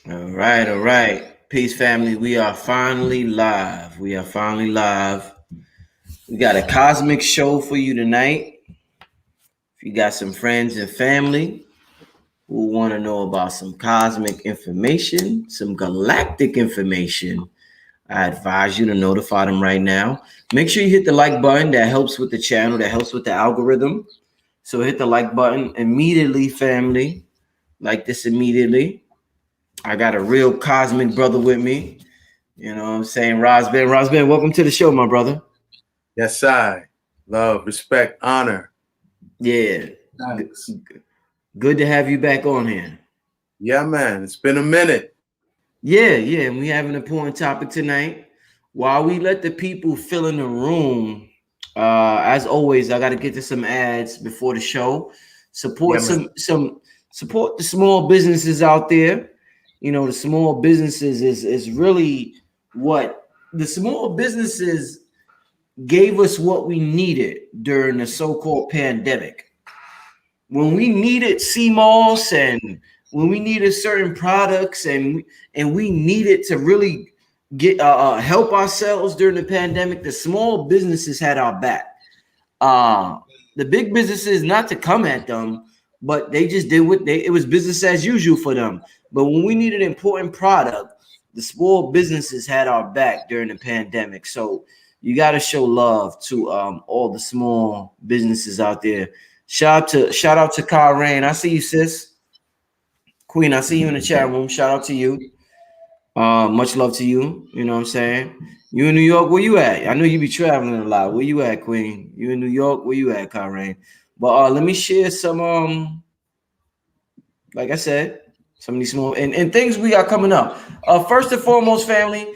All right, all right. Peace, family. We are finally live. We are finally live. We got a cosmic show for you tonight. If you got some friends and family who want to know about some cosmic information, some galactic information, I advise you to notify them right now. Make sure you hit the like button. That helps with the channel, that helps with the algorithm. So hit the like button immediately, family. Like this immediately. I got a real cosmic brother with me. You know what I'm saying? Rosben, welcome to the show, my brother. Yes, I love, respect, honor. Yeah. Thanks. Good to have you back on here. Yeah, man. It's been a minute. Yeah. And we have an important topic tonight. While we let the people fill in the room, as always, I gotta get to some ads before the show. Support Yeah, some support the small businesses out there. You know, the small businesses is really what the small businesses gave us what we needed during the so-called pandemic. When we needed CMOS and when we needed certain products and we needed to really get help ourselves during the pandemic, the small businesses had our back. Uh, the big businesses, not to come at them, but they just did what it was business as usual for them. But when we needed an important product, the small businesses had our back during the pandemic. So you got to show love to all the small businesses out there. Shout out to Karen. I see you, sis. Queen, I see you in the chat room. Shout out to you. Much love to you. You know what I'm saying? You in New York? Where you at? I know you be traveling a lot. Where you at, Queen? You in New York? Where you at, Karen? But let me share some like I said, some of these small and things we got coming up. First and foremost, family,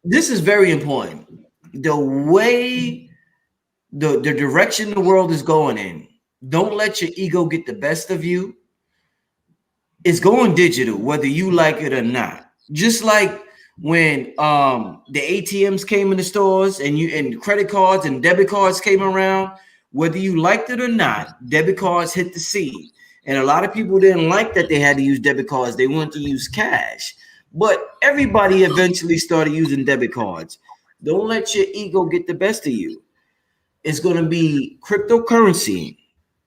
this is very important. The way the direction the world is going in, don't let your ego get the best of you. It's going digital, whether you like it or not. Just like when the ATMs came in the stores and credit cards and debit cards came around, whether you liked it or not, debit cards hit the scene. And a lot of people didn't like that they had to use debit cards. They wanted to use cash. But everybody eventually started using debit cards. Don't let your ego get the best of you. It's going to be cryptocurrency.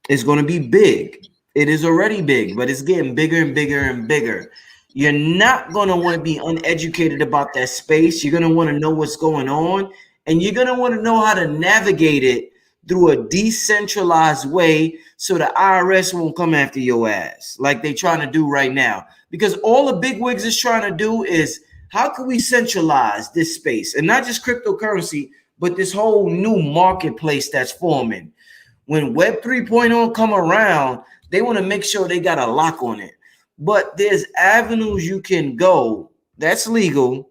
It's going to be big. It is already big, but it's getting bigger and bigger and bigger. You're not going to want to be uneducated about that space. You're going to want to know what's going on, and you're going to want to know how to navigate it through a decentralized way so the IRS won't come after your ass like they're trying to do right now. Because all the big wigs is trying to do is how can we centralize this space, and not just cryptocurrency, but this whole new marketplace that's forming. When Web 3.0 come around, they want to make sure they got a lock on it. But there's avenues you can go that's legal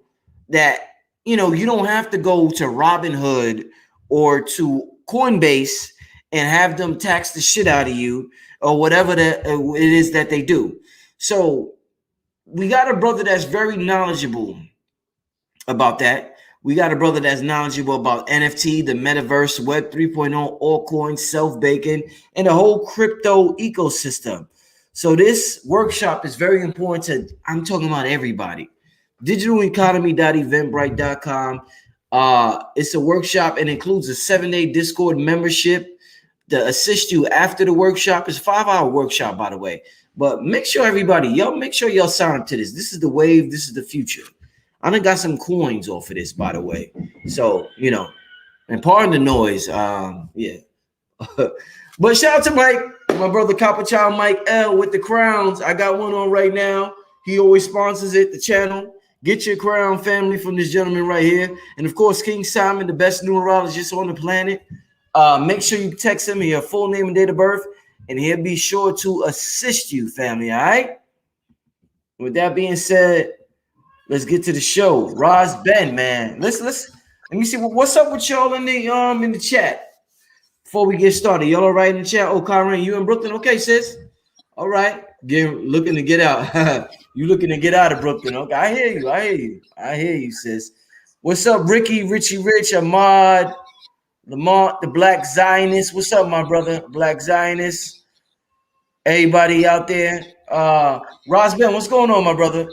that, you know, you don't have to go to Robinhood or to Coinbase and have them tax the shit out of you or whatever it is that they do. So we got a brother that's very knowledgeable about that. We got a brother that's knowledgeable about NFT, the metaverse, Web 3.0, altcoins, self-baking, and the whole crypto ecosystem. So this workshop is very important to, I'm talking about everybody. Digitaleconomy.eventbrite.com. It's a workshop and includes a 7-day Discord membership to assist you after the workshop. It's a 5-hour workshop, by the way. But make sure everybody, make sure y'all sign up to this. This is the wave. This is the future. I done got some coins off of this, by the way. So, you know, and pardon the noise. Yeah. But shout out to Mike, my brother Copper Child Mike L with the crowns. I got one on right now. He always sponsors it, the channel. Get your crown, family, from this gentleman right here. And of course, King Simon, the best numerologist on the planet. Make sure you text him your full name and date of birth, and he'll be sure to assist you, family. All right. With that being said, let's get to the show. Roz Ben, man. Let's let me see what's up with y'all in the chat before we get started. Y'all all right in the chat? Oh, Karen, you in Brooklyn? Okay, sis. All right. Looking to get out. You looking to get out of Brooklyn? Okay, I hear you, sis. What's up, Ricky, Richie Rich, Ahmad, Lamont, the Black Zionist? What's up, my brother, Black Zionist? Everybody out there. Rosben, what's going on, my brother?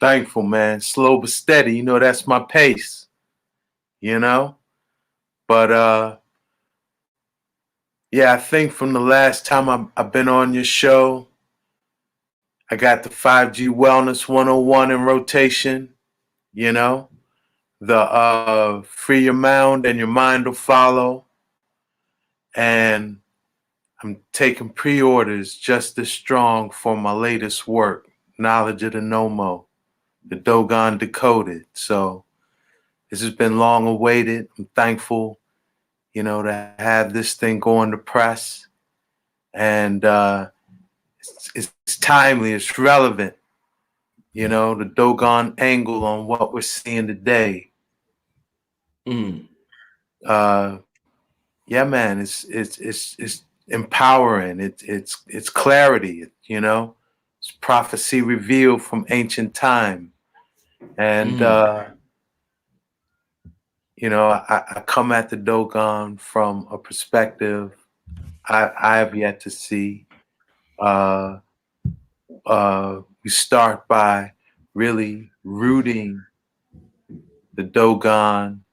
Thankful, man. Slow but steady. You know, that's my pace, you know? But yeah, I think from the last time I've been on your show, I got the 5G Wellness 101 in rotation, you know? The free your mind and your mind will follow. And I'm taking pre-orders just as strong for my latest work, Knowledge of the Nomo, the Dogon Decoded. So this has been long awaited. I'm thankful, you know, to have this thing going to press. And it's timely, it's relevant, you know, the Dogon angle on what we're seeing today. Mm, Uh, yeah, man, it's empowering. It's clarity, you know. It's prophecy revealed from ancient time. And mm, you know, I come at the Dogon from a perspective I have yet to see. Uh, we start by really rooting the Dogon,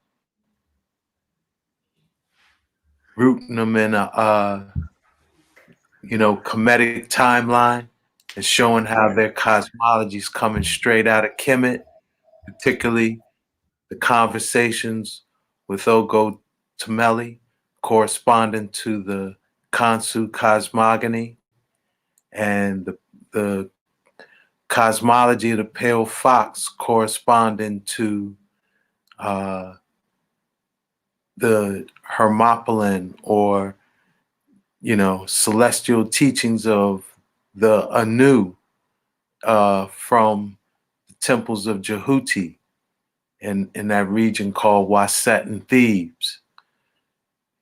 rooting them in a you know, Kemetic timeline, and showing how right. their cosmology is coming straight out of Kemet, particularly the conversations with Ogo Tameli, corresponding to the Kansu cosmogony, and the cosmology of the pale fox corresponding to uh, the Hermopolis, or you know, celestial teachings of the Anu from the temples of Jehuti in that region called Waset and Thebes,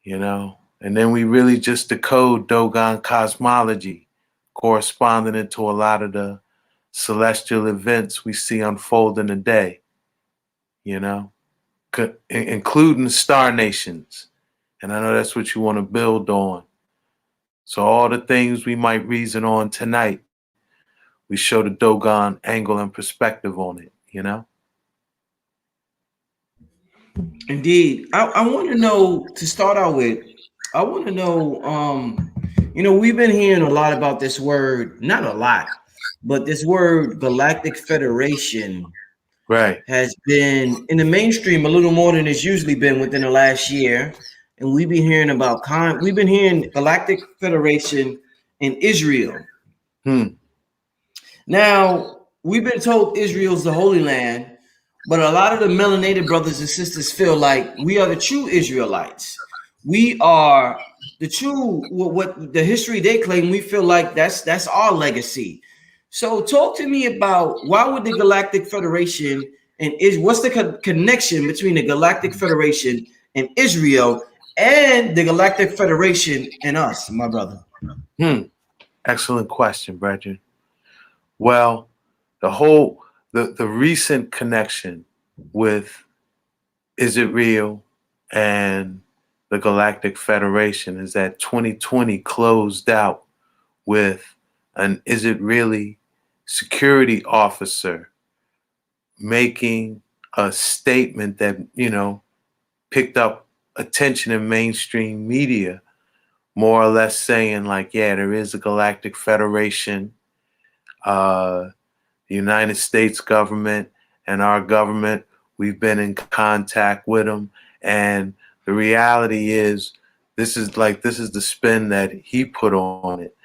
you know. And then we really just decode Dogon cosmology, corresponding it to a lot of the celestial events we see unfolding today, you know, including star nations. And I know that's what you want to build on. So all the things we might reason on tonight, we show the Dogon angle and perspective on it, you know? Indeed. I want to know, to start out with, I want to know, we've been hearing a lot about this word, not a lot, but this word Galactic Federation Right. has been in the mainstream a little more than it's usually been within the last year. And we've been hearing about we've been hearing Galactic Federation in Israel. Hmm. Now, we've been told Israel's the Holy Land, but a lot of the melanated brothers and sisters feel like we are the true Israelites. We are the true what the history they claim. We feel like that's our legacy. So, talk to me about why would the Galactic Federation and is what's the connection between the Galactic Federation and Israel and the Galactic Federation and us, my brother? Hmm. Excellent question, Brethren. Well, the whole the recent connection with Is It Real and the Galactic Federation is that 2020 closed out with an Is It Really security officer making a statement that, you know, picked up attention in mainstream media, more or less saying like, yeah, there is a Galactic Federation. The United States government and our government, we've been in contact with them. And the reality is, this is the spin that he put on it.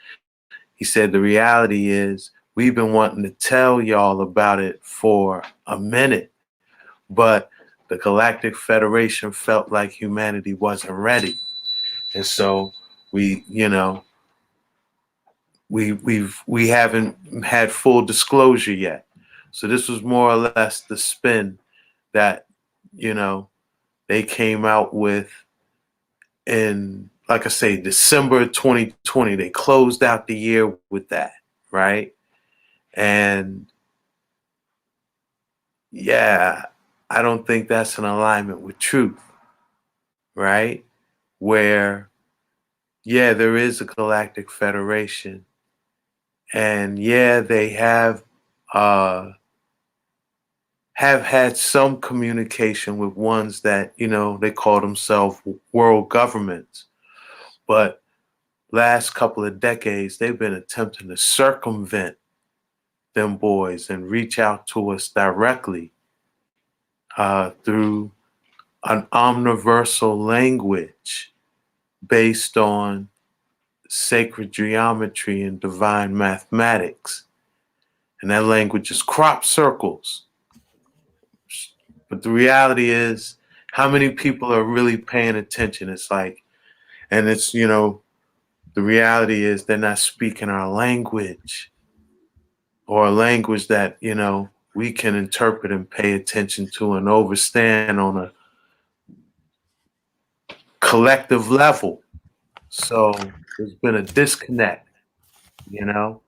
He said, the reality is, we've been wanting to tell y'all about it for a minute, but the Galactic Federation felt like humanity wasn't ready. And so we, you know, we haven't had full disclosure yet. So this was more or less the spin that, you know, they came out with in, like I say, December 2020. They closed out the year with that, right? And yeah, I don't think that's in alignment with truth, right? Where, yeah, there is a Galactic Federation, And yeah, they uh, have had some communication with ones that, they call themselves world governments. But last couple of decades, they've been attempting to circumvent them boys and reach out to us directly through an omniversal language based on sacred geometry and divine mathematics. And that language is crop circles. But the reality is, how many people are really paying attention? It's like, and it's, the reality is they're not speaking our language, or a language that, we can interpret and pay attention to and understand on a collective level. So there's been a disconnect, you know,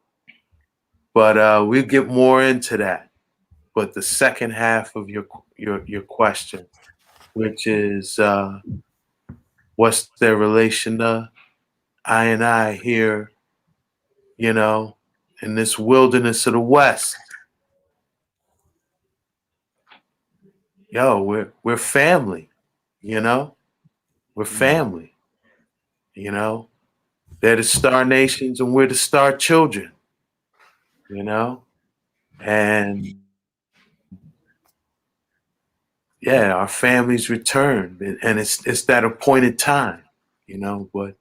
but we'll get more into that. But the second half of your question, which is what's their relation to I and I here, you know, in this wilderness of the West? Yo, we're family, you know, we're family, you know. They're the star nations and we're the star children, you know, and yeah, our families return, and it's that appointed time, But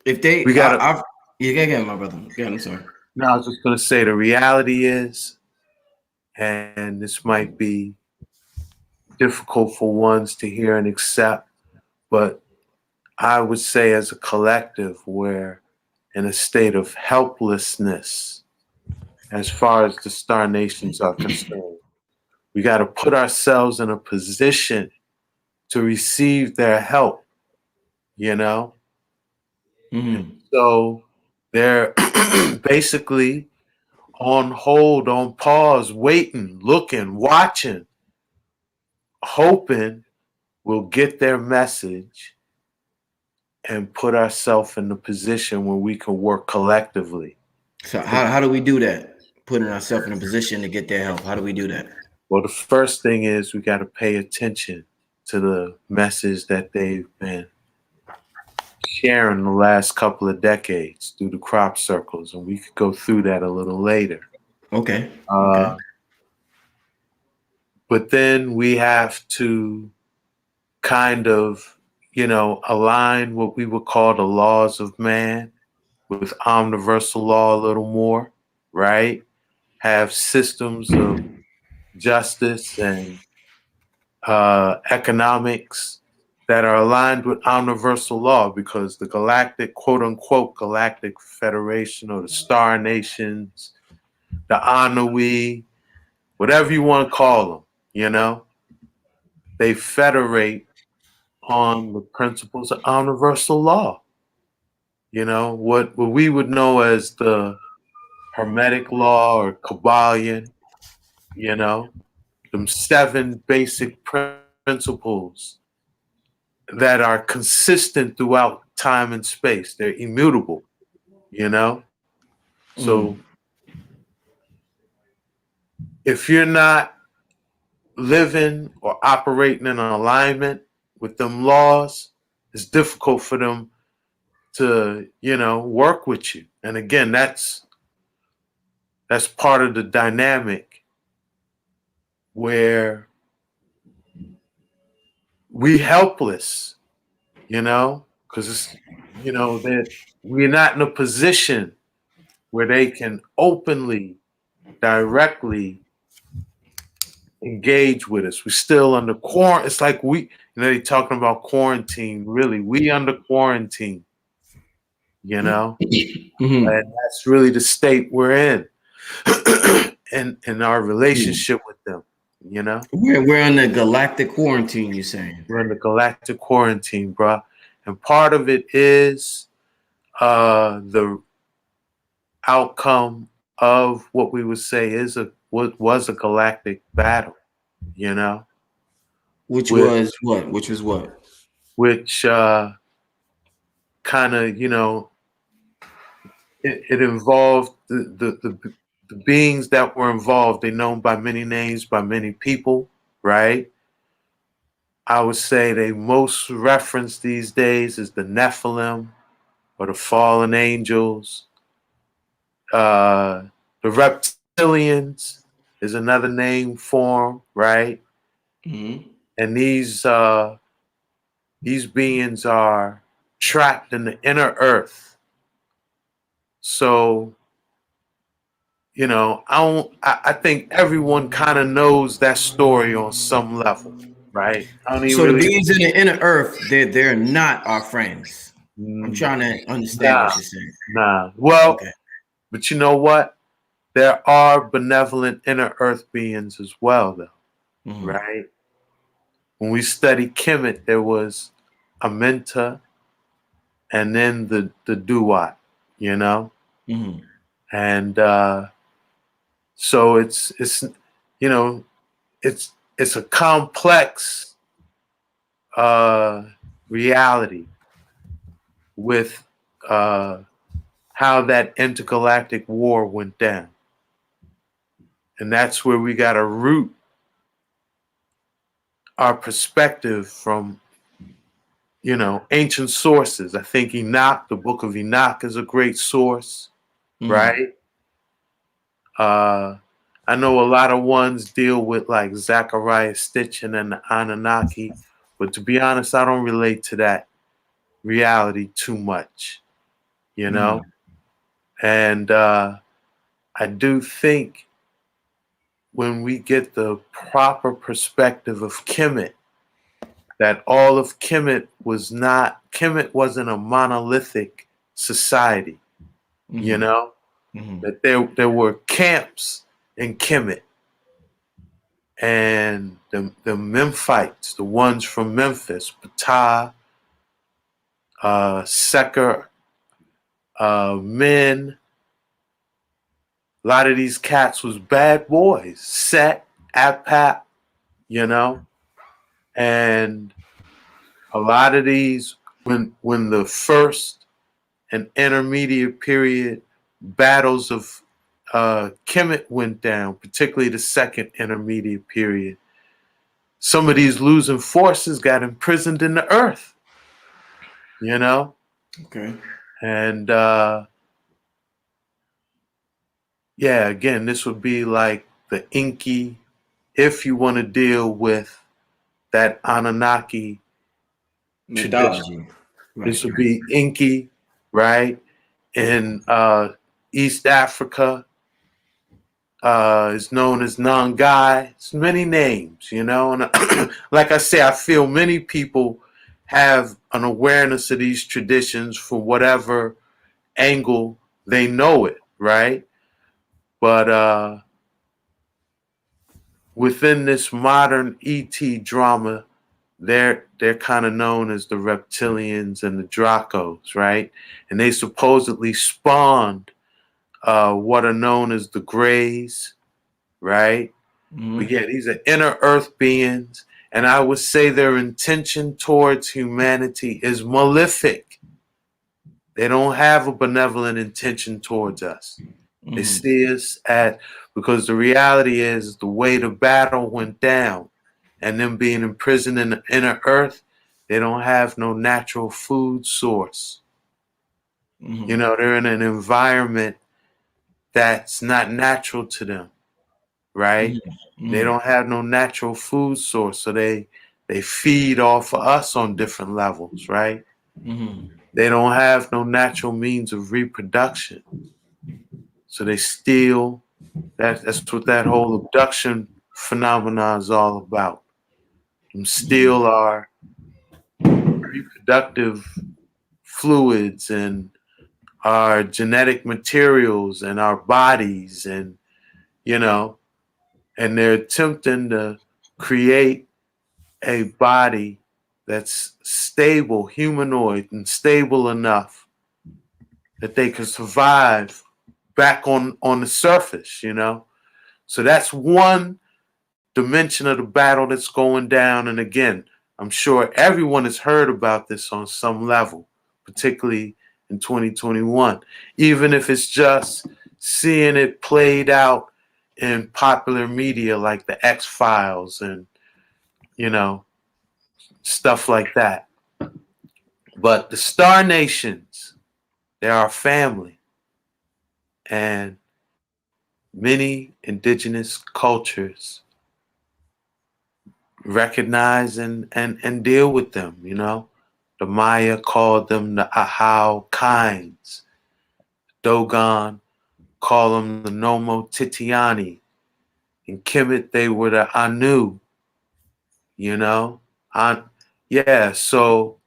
If they, we gotta. yeah, get my brother. Yeah, I'm sorry. No, I was just gonna say the reality is, and this might be difficult for ones to hear and accept, but I would say as a collective, we're in a state of helplessness as far as the star nations are concerned. We got to put ourselves in a position to receive their help, you know? And so they're basically on hold, on pause, waiting, looking, watching, hoping we'll get their message and put ourselves in the position where we can work collectively. So how do we do that? Putting ourselves in a position to get their help. How do we do that? Well, the first thing is we got to pay attention to the message that they've been sharing the last couple of decades through the crop circles, and we could go through that a little later. Okay. Okay. Uh, but then we have to kind of, align what we would call the laws of man with omniversal law a little more, right? Have systems of justice and economics that are aligned with omniversal law, because the galactic, quote unquote, galactic federation, or the star nations, the Anui, whatever you want to call them, they federate on the principles of universal law. What we would know as the Hermetic law or Kabbalion, them seven basic principles that are consistent throughout time and space. They're immutable, So if you're not living or operating in alignment with them laws, it's difficult for them to, work with you. And again, that's part of the dynamic where we helpless, because it's, that we're not in a position where they can openly, directly engage with us. We're still under quarantine. It's like they're talking about quarantine. Really, we under quarantine, and that's really the state we're in, in our relationship with them. We're in the galactic quarantine. You're saying we're in the galactic quarantine, bro, and part of it is the outcome of what we would say what was a galactic battle, which was what? Which kind of, it involved the beings that were involved. They're known by many names, by many people, right? I would say they most referenced these days is the Nephilim or the fallen angels. The reptilians is another name for them, right? Mm-hmm. And these beings are trapped in the inner earth. So, you know, I think everyone kind of knows that story on some level, right? I don't even So the really. beings in the inner earth, they're not our friends. I'm Mm, trying to understand nah, what you're saying. nah. Well, Okay. but you know what? There are benevolent inner earth beings as well, though, Mm-hmm. right? When we studied Kemet, there was Amenta and then the Duat, you know? Mm-hmm. And so it's you know, it's a complex uh reality with uh how that intergalactic war went down. And that's where we got to root our perspective from, you know, ancient sources. I think Enoch, the book of Enoch, is a great source, Mm-hmm. right? Uh, I know a lot of ones deal with like Zachariah Stitchin and the Anunnaki, but to be honest, I don't relate to that reality too much, you know? Mm-hmm. And I do think when we get the proper perspective of Kemet, that all of Kemet wasn't a monolithic society, you Mm-hmm. know? Mm-hmm. That there were camps in Kemet, and the Memphites, the ones from Memphis, Ptah, Seker, Men, a lot of these cats was bad boys. Set, Apap, you know? And a lot of these, when the first and intermediate period battles of Kemet went down, particularly the second intermediate period, some of these losing forces got imprisoned in the earth, you know? Okay. And yeah, again, this would be like the Inky, if you want to deal with that Anunnaki tradition. Mythology. This Right. would be Inky, right? In East Africa, is known as Nongai. It's many names, you know. And like I say, I feel many people have an awareness of these traditions from whatever angle they know it, right? But within this modern ET drama, they're kind of known as the reptilians and the Dracos, right? And they supposedly spawned what are known as the Greys, right? But Mm-hmm. yeah, these are inner earth beings, and I would say their intention towards humanity is malefic. They don't have a benevolent intention towards us. They Mm-hmm. see us at, because the reality is the way the battle went down and them being imprisoned in the inner earth, they don't have no natural food source. You Mm-hmm. know, they're in an environment that's not natural to them, right? They Mm-hmm. don't have no natural food source, so they feed off of us on different levels, right? Mm-hmm. They don't have no natural means of reproduction, so they steal. That's what that whole abduction phenomenon is all about. Them steal our reproductive fluids and our genetic materials and our bodies, and you know, and they're attempting to create a body that's stable, humanoid, and stable enough that they can survive back on the surface, you know. So that's one dimension of the battle that's going down. And again, I'm sure everyone has heard about this on some level, particularly in 2021, even if it's just seeing it played out in popular media like the X-Files and, you know, stuff like that. But the Star Nations, they're our family. And many indigenous cultures recognize and deal with them, you know. The Maya called them the Ahau kinds. Dogon called them the Nomo Titiani. In Kemet, they were the Anu, you know. Yeah, so,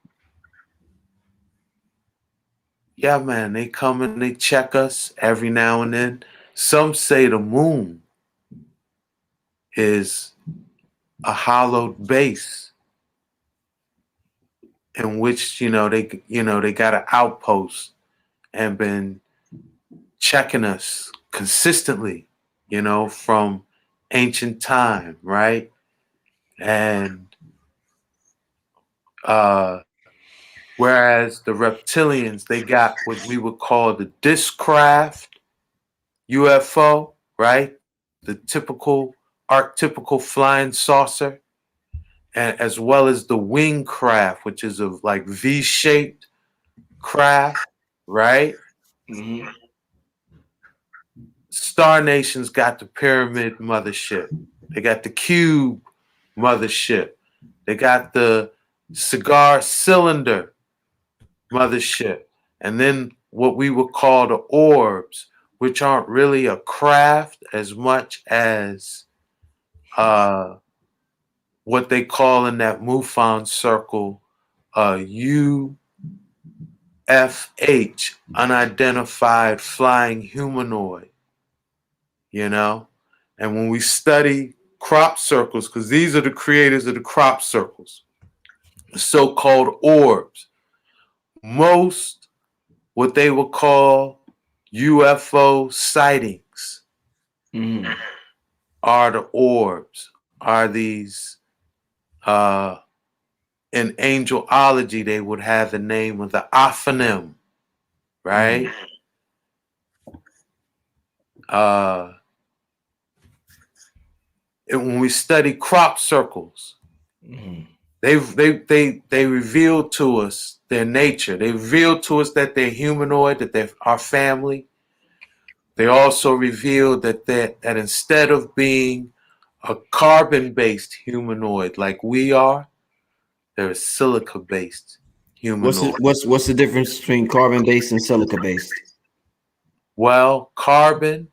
yeah, man, they come and they check us every now and then. Some say the moon is a hollowed base in which, they got an outpost and been checking us consistently, from ancient time, right? And whereas the reptilians, they got what we would call the discraft UFO, right? The typical, archetypical flying saucer, and as well as the wing craft, which is of like V-shaped craft, right? Mm-hmm. Star Nation's got the pyramid mothership. They got the cube mothership. They got the cigar cylinder mothership. And then what we would call the orbs, which aren't really a craft as much as what they call in that MUFON circle UFH, unidentified flying humanoid, And when we study crop circles, because these are the creators of the crop circles, so-called orbs, most what they would call UFO sightings are the orbs, are these, in angelology, they would have the name of the Aphanim, right? And when we study crop circles, they reveal to us their nature. They reveal to us that they're humanoid, that they're our family. They also reveal that instead of being a carbon-based humanoid like we are, they're a silica-based humanoid. What's the difference between carbon-based and silica-based? Well, carbon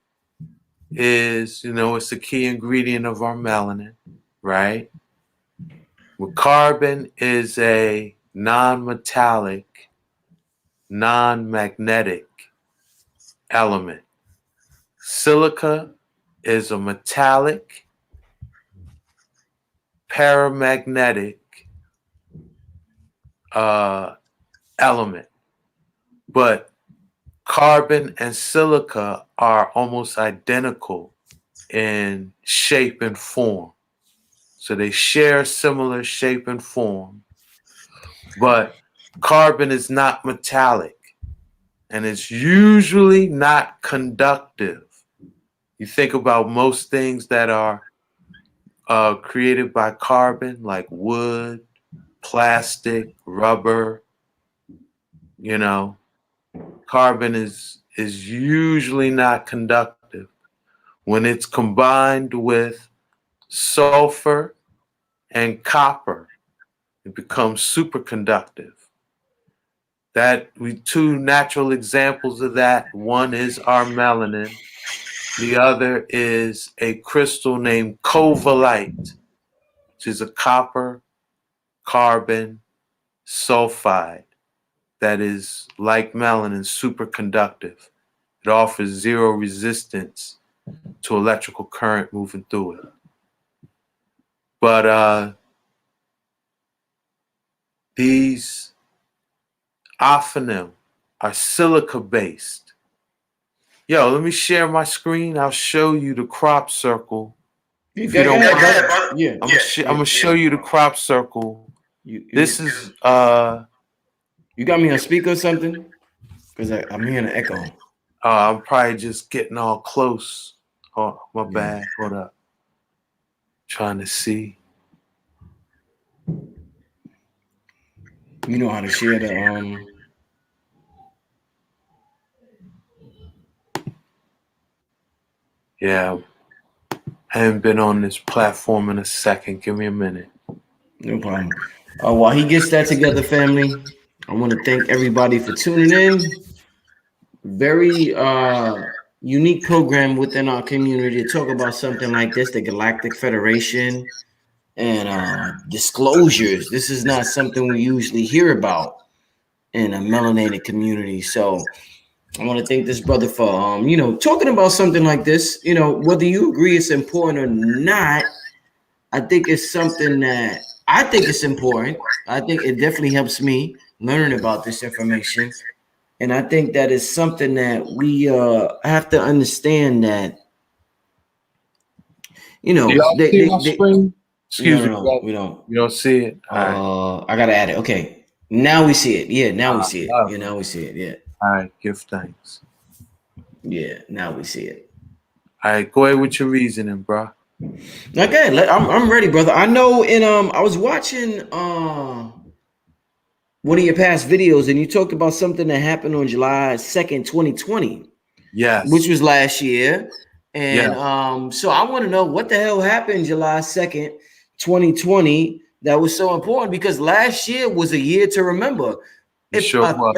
is, it's a key ingredient of our melanin, right? Well, carbon is a non-metallic, non-magnetic element. Silica is a metallic, paramagnetic element. But carbon and silica are almost identical in shape and form. So they share similar shape and form. But carbon is not metallic, and it's usually not conductive. You think about most things that are created by carbon, like wood, plastic, rubber. Carbon is usually not conductive. When it's combined with sulfur and copper, it becomes superconductive. Two natural examples of that. One is our melanin. The other is a crystal named covalite, which is a copper carbon sulfide that is, like melanin, superconductive. It offers zero resistance to electrical current moving through it. But these Aphanim are silica-based. Yo, let me share my screen. I'll show you the crop circle. If you don't mind, I'm gonna show you the crop circle. This is You got me on speaker or something? Because I'm hearing an echo. I'm probably just getting all close. Oh, my Yeah. bad. Hold up. Trying to see. You know how to share the Yeah, I haven't been on this platform in a second. Give me a minute. no problem. While he gets that together, family, I want to thank everybody for tuning in. Very unique program within our community to talk about something like this, the Galactic Federation and disclosures. This is not something we usually hear about in a melanated community. So I want to thank this brother for talking about something like this. Whether you agree it's important or not, I think it's something that I think it's important. I think it definitely helps me learning about this information. And I think that is something that we have to understand that, Do y'all see my they screen? no, Excuse no, me, no, brother. we don't. You don't see it? All right. I gotta add it. Okay. Now we see it. Yeah, now we see it. Yeah, Lovely. now we see it. Yeah. All right. Give thanks. Yeah, now we see it. All right. Go ahead with your reasoning, bro. Okay, I'm ready, brother. I know in I was watching one of your past videos and you talked about something that happened on July 2nd, 2020, which Yes. was last year. Yeah. And so I want to know what the hell happened July 2nd, 2020 that was so important because last year was a year to remember. It If sure a, was.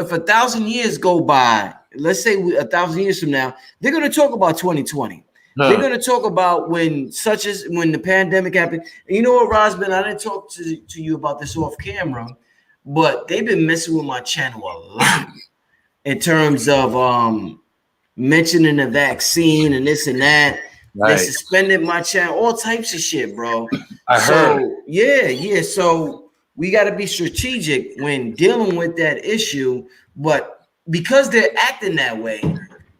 if 1,000 years go by, let's say 1,000 years from now, they're going to talk about 2020. They're Huh. going to talk about when the pandemic happened. And you know what, Rosman? I didn't talk to you about this off camera, but they've been messing with my channel a lot in terms of mentioning the vaccine and this and that. They Right. suspended my channel, all types of shit, bro. I heard. So yeah. So we got to be strategic when dealing with that issue. But because they're acting that way,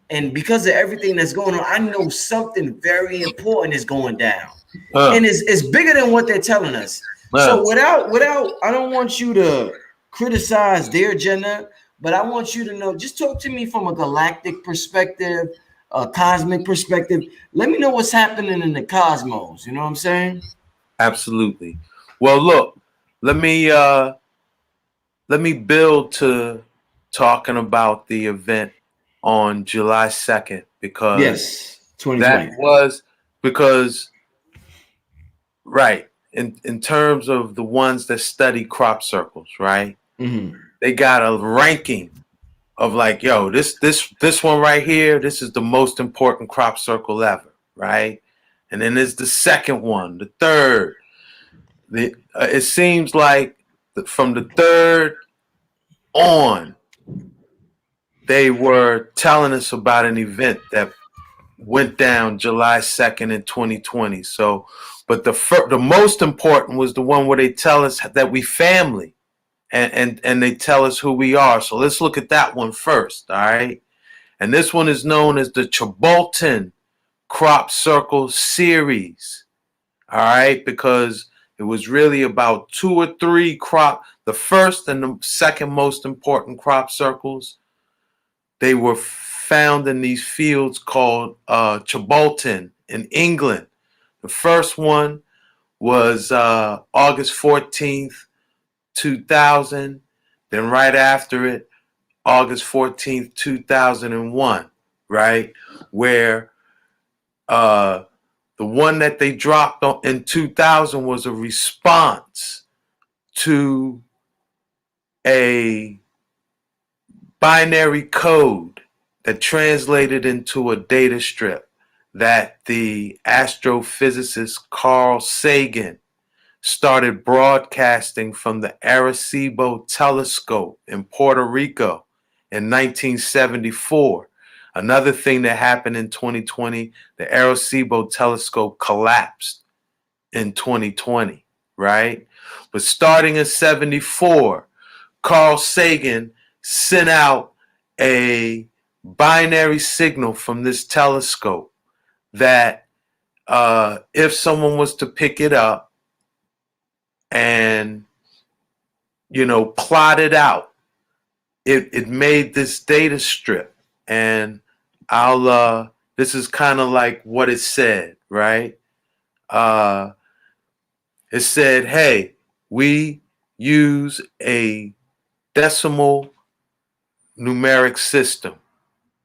and because of everything that's going on, I know something very important is going down, Huh. and it's bigger than what they're telling us. Huh. So without, I don't want you to criticize their agenda, but I want you to know. Just talk to me from a galactic perspective, a cosmic perspective. Let me know what's happening in the cosmos. You know what I'm saying? Absolutely. Well, look. Let me build to talking about the event on July 2nd because Yes, that 2020. was because right in terms of the ones that study crop circles, right? Mm-hmm. They got a ranking of like, yo, this one right here, this is the most important crop circle ever, right? And then there's the second one, the third. It seems like from the third on, they were telling us about an event that went down July 2nd in 2020. So, but the most important was the one where they tell us that we family and they tell us who we are. So let's look at that one first, all right? And this one is known as the Chabolton Crop Circle Series, all right? Because it was really about two or three the first and the second most important crop circles. They were found in these fields called Chabolton in England. The first one was August 14th, 2000. Then right after it, August 14th, 2001, right? Where the one that they dropped in 2000 was a response to a binary code that translated into a data strip that the astrophysicist Carl Sagan started broadcasting from the Arecibo telescope in Puerto Rico in 1974. Another thing that happened in 2020, the Arecibo telescope collapsed in 2020, right? But starting in 74, Carl Sagan sent out a binary signal from this telescope that if someone was to pick it up and plot it out, it made this data strip, and this is kind of like what it said, right? Uh, it said, hey, we use a decimal numeric system,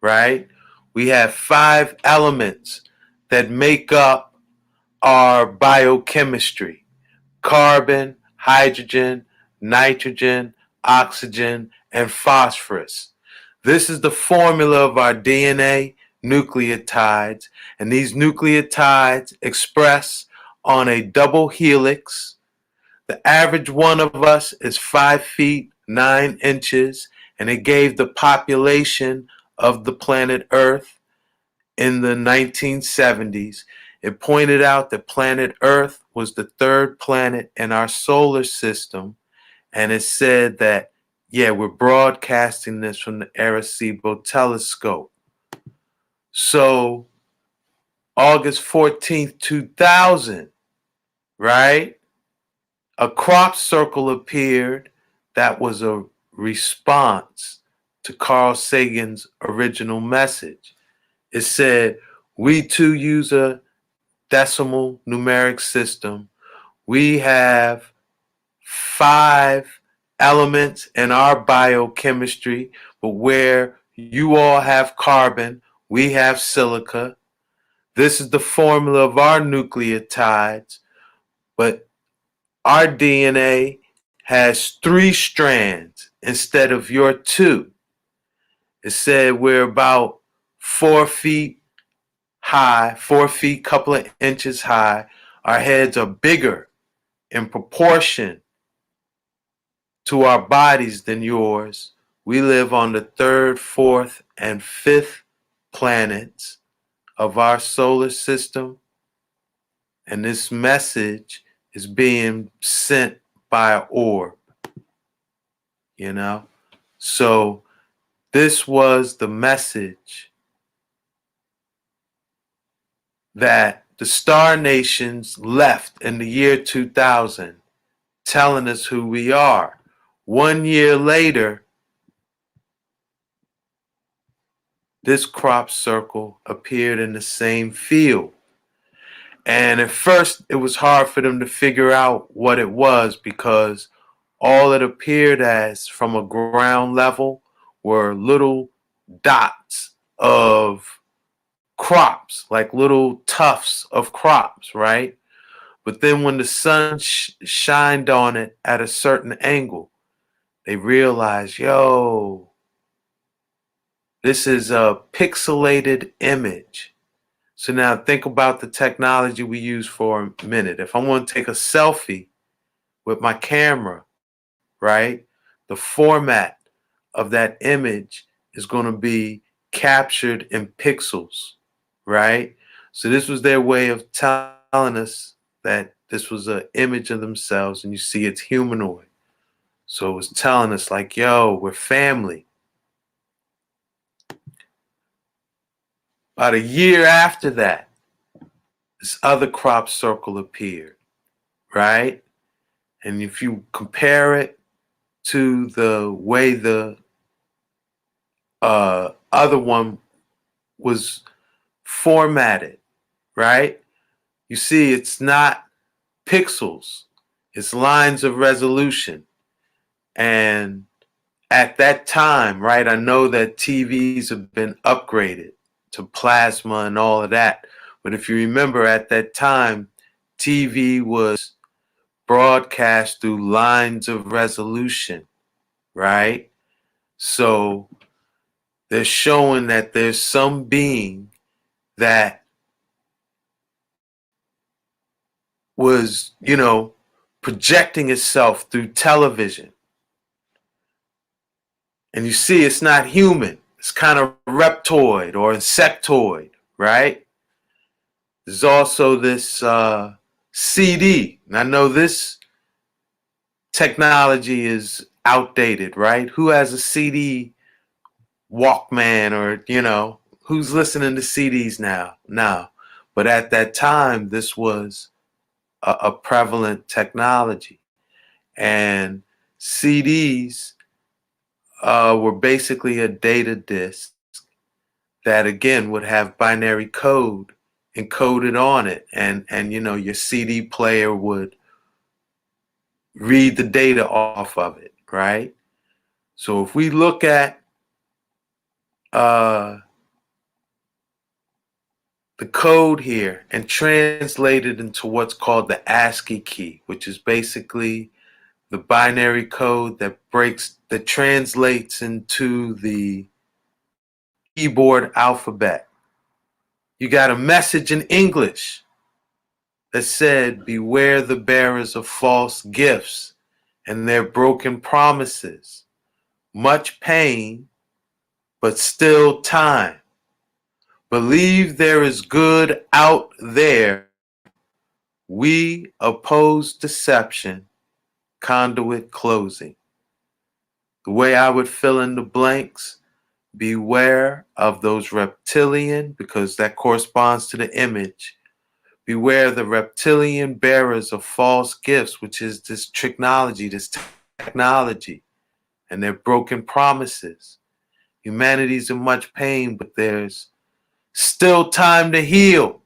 right? We have 5 elements that make up our biochemistry: carbon, hydrogen, nitrogen, oxygen, and phosphorus. This is the formula of our DNA nucleotides, and these nucleotides express on a double helix. The average one of us is 5 feet 9 inches, and it gave the population of the planet Earth in the 1970s. It pointed out that planet Earth was the 3rd planet in our solar system, and it said that, yeah, we're broadcasting this from the Arecibo telescope. So, August 14th, 2000, right? A crop circle appeared that was a response to Carl Sagan's original message. It said, we too use a decimal numeric system. We have 5 elements in our biochemistry, but where you all have carbon, we have silica. This is the formula of our nucleotides, but our DNA has 3 strands instead of your 2. It said we're about 4 feet high, 4 feet, couple of inches high. Our heads are bigger in proportion to our bodies than yours. We live on the 3rd, 4th, and 5th planets of our solar system, and this message is being sent by an orb, you know? So this was the message that the star nations left in the year 2000, telling us who we are. 1 year later, this crop circle appeared in the same field. And at first, it was hard for them to figure out what it was, because all it appeared as from a ground level were little dots of crops, like little tufts of crops, right? But then when the sun shined on it at a certain angle, they realized, yo, this is a pixelated image. So now think about the technology we use for a minute. If I want to take a selfie with my camera, right, the format of that image is going to be captured in pixels, right? So this was their way of telling us that this was an image of themselves, and you see it's humanoid. So it was telling us like, yo, we're family. About a year after that, this other crop circle appeared, right? And if you compare it to the way the other one was formatted, right? You see, it's not pixels, it's lines of resolution. And at that time, right, I know that TVs have been upgraded to plasma and all of that. But if you remember at that time, TV was broadcast through lines of resolution, right? So they're showing that there's some being that was, projecting itself through television. And you see, it's not human. It's kind of reptoid or insectoid, right? There's also this CD. And I know this technology is outdated, right? Who has a CD Walkman, or, who's listening to CDs now? No. But at that time, this was a prevalent technology. And CDs were basically a data disk that again would have binary code encoded on it, and your CD player would read the data off of it, right? So if we look at the code here and translate it into what's called the ASCII key, which is basically the binary code that translates into the keyboard alphabet. You got a message in English that said, "Beware the bearers of false gifts and their broken promises. Much pain, but still time. Believe there is good out there. We oppose deception. Conduit closing." The way I would fill in the blanks: beware of those reptilian, because that corresponds to the image. Beware the reptilian bearers of false gifts, which is this technology, and their broken promises. Humanity's in much pain, but there's still time to heal.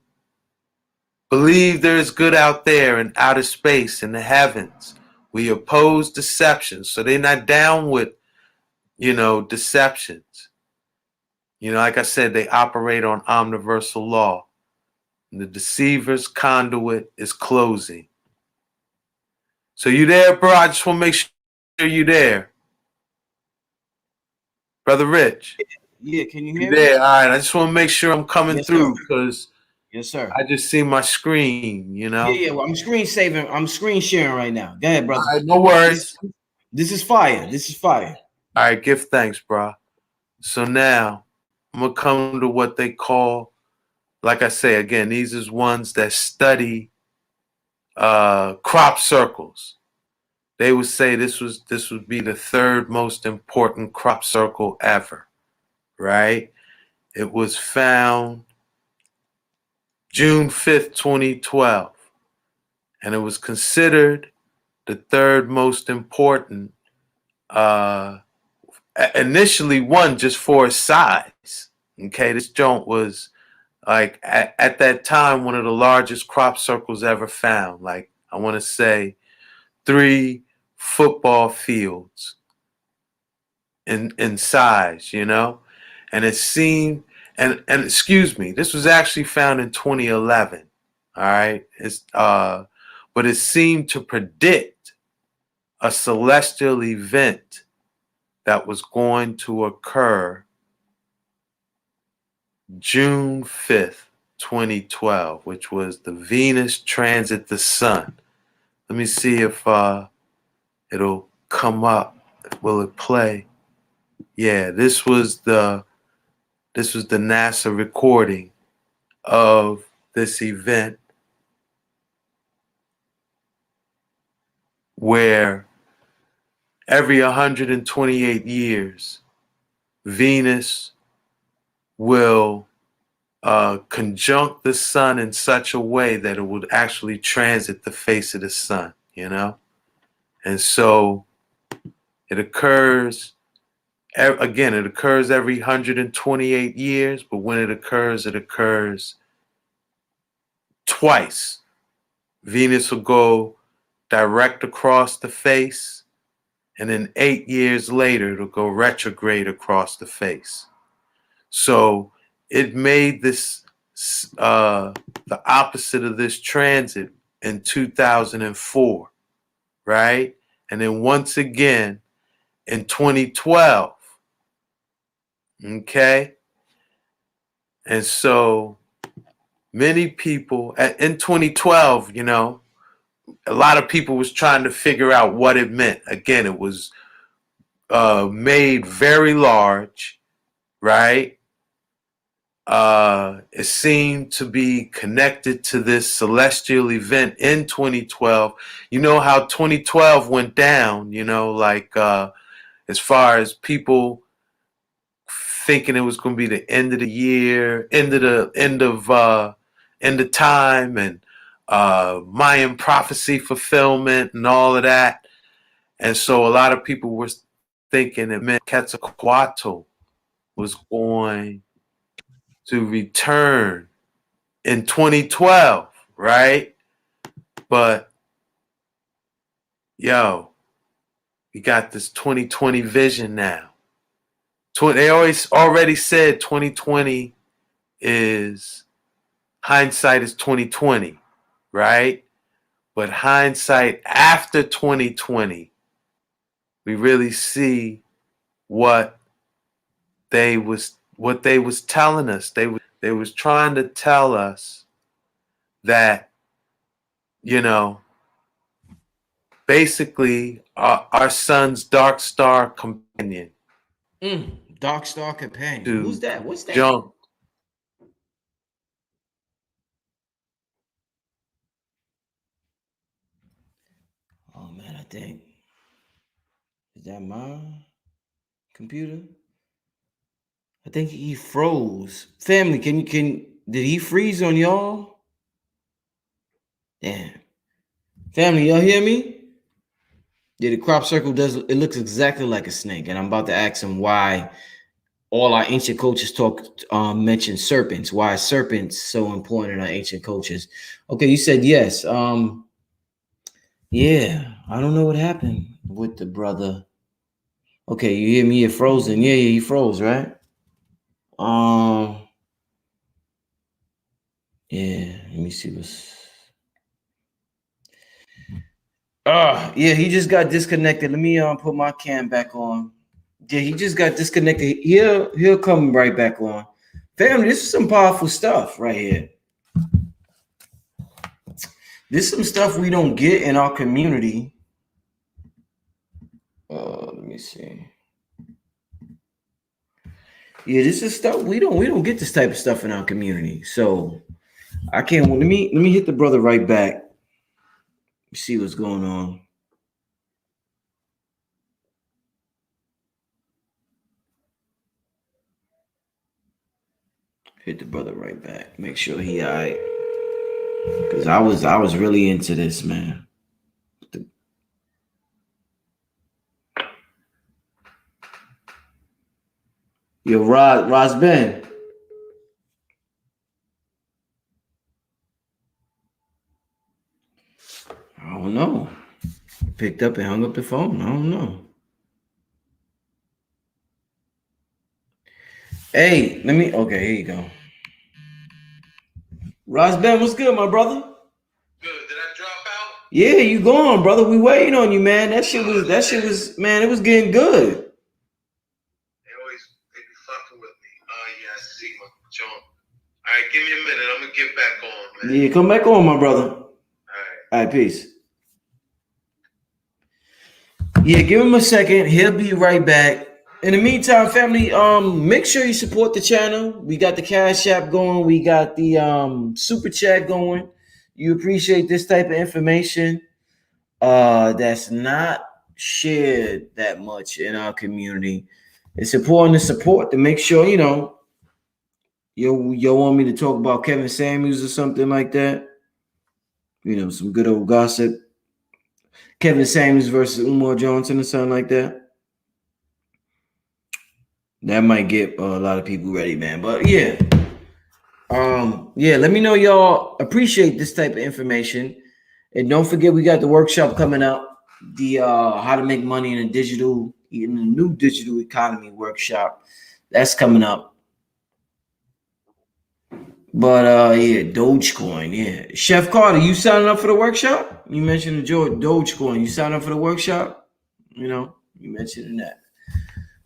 Believe there is good out there in outer space, in the heavens. We oppose deception. So they're not down with, deceptions. Like I said, they operate on omniversal law. And the deceiver's conduit is closing. So you there, bro? I just want to make sure you there. Brother Rich. Yeah, can you hear You me? there? All right. I just want to make sure I'm coming Yes, through, sir. because Yes, sir. I just see my screen, Yeah. Well, I'm screen sharing right now. Go ahead, brother. All right, no worries. This is fire. This is fire. All right, give thanks, bro. So now I'm going to come to what they call, like I say, again, these is ones that study crop circles. They would say this would be the third most important crop circle ever, right? It was found June 5th, 2012, and it was considered the third most important, initially one just for its size. Okay, this joint was like at that time one of the largest crop circles ever found. Like, I want to say 3 football fields in size, and it seemed, and excuse me, this was actually found in 2011. All right, but it seemed to predict a celestial event that was going to occur June 5th, 2012, which was the Venus transit the sun. Let me see if it'll come up. Will it play? Yeah, this was the NASA recording of this event, where every 128 years Venus will conjunct the sun in such a way that it would actually transit the face of the sun, and so it occurs. Again, it occurs every 128 years, but when it occurs twice. Venus will go direct across the face, and then 8 years later, it'll go retrograde across the face. So it made this the opposite of this transit in 2004, right? And then once again in 2012. Okay. And so many people in 2012, a lot of people was trying to figure out what it meant. Again, it was made very large, right? It seemed to be connected to this celestial event in 2012. You know how 2012 went down, like as far as people thinking it was going to be the end of the year, end of time, and Mayan prophecy fulfillment and all of that. And so a lot of people were thinking it meant Quetzalcoatl was going to return in 2012, right? But yo, we got this 2020 vision now. They already said 2020 is hindsight is 2020, right? But hindsight after 2020, we really see what they was telling us. They was trying to tell us that, you know, basically our son's dark star companion. Dark Star Companion. To Who's that? What's that? jump. Oh man, I think is that my computer? I think he froze. Family, did he freeze on y'all? Damn. Family, y'all hear me? Yeah, the crop circle it looks exactly like a snake, and I'm about to ask him why all our ancient cultures mention serpents. Why are serpents so important in our ancient cultures? Okay, you said yes. Yeah, I don't know what happened with the brother. Okay, you hear me? You're frozen. Yeah, he froze, right? Yeah, let me see what's. Yeah, he just got disconnected. Let me put my cam back on. Yeah, he just got disconnected. He'll come right back on. Family, this is some powerful stuff right here. This is some stuff we don't get in our community. Let me see. Yeah, this is stuff we don't get this type of stuff in our community. So I can't. Let me hit the brother right back. See what's going on. Hit the brother right back. Make sure he all right. Cause I was really into this, man. Yo, Roz Ben. I don't know. Picked up and hung up the phone. I don't know. Hey, okay, here you go. Roz Ben, what's good, my brother? Good. Did I drop out? Yeah, you gone, brother. We waiting on you, man. That shit was, man, it was getting good. They be fucking with me. Yeah, I see my John. All right, give me a minute. I'm gonna get back on, man. Yeah, come back on, my brother. All right, peace. Yeah, give him a second. He'll be right back. In the meantime, family, make sure you support the channel. We got the Cash App going. We got the Super Chat going. You appreciate this type of information that's not shared that much in our community. It's important to support to make sure, you know, you want me to talk about Kevin Samuels or something like that. You know, some good old gossip. Kevin Samuels versus Umar Johnson or something like that. That might get a lot of people ready, man. But yeah. Yeah, let me know y'all appreciate this type of information. And don't forget we got the workshop coming up. The how to make money in the new digital economy workshop. That's coming up. But yeah, Dogecoin, yeah. Chef Carter, you signing up for the workshop? You mentioned Dogecoin. You signing up for the workshop? You know, you mentioned that.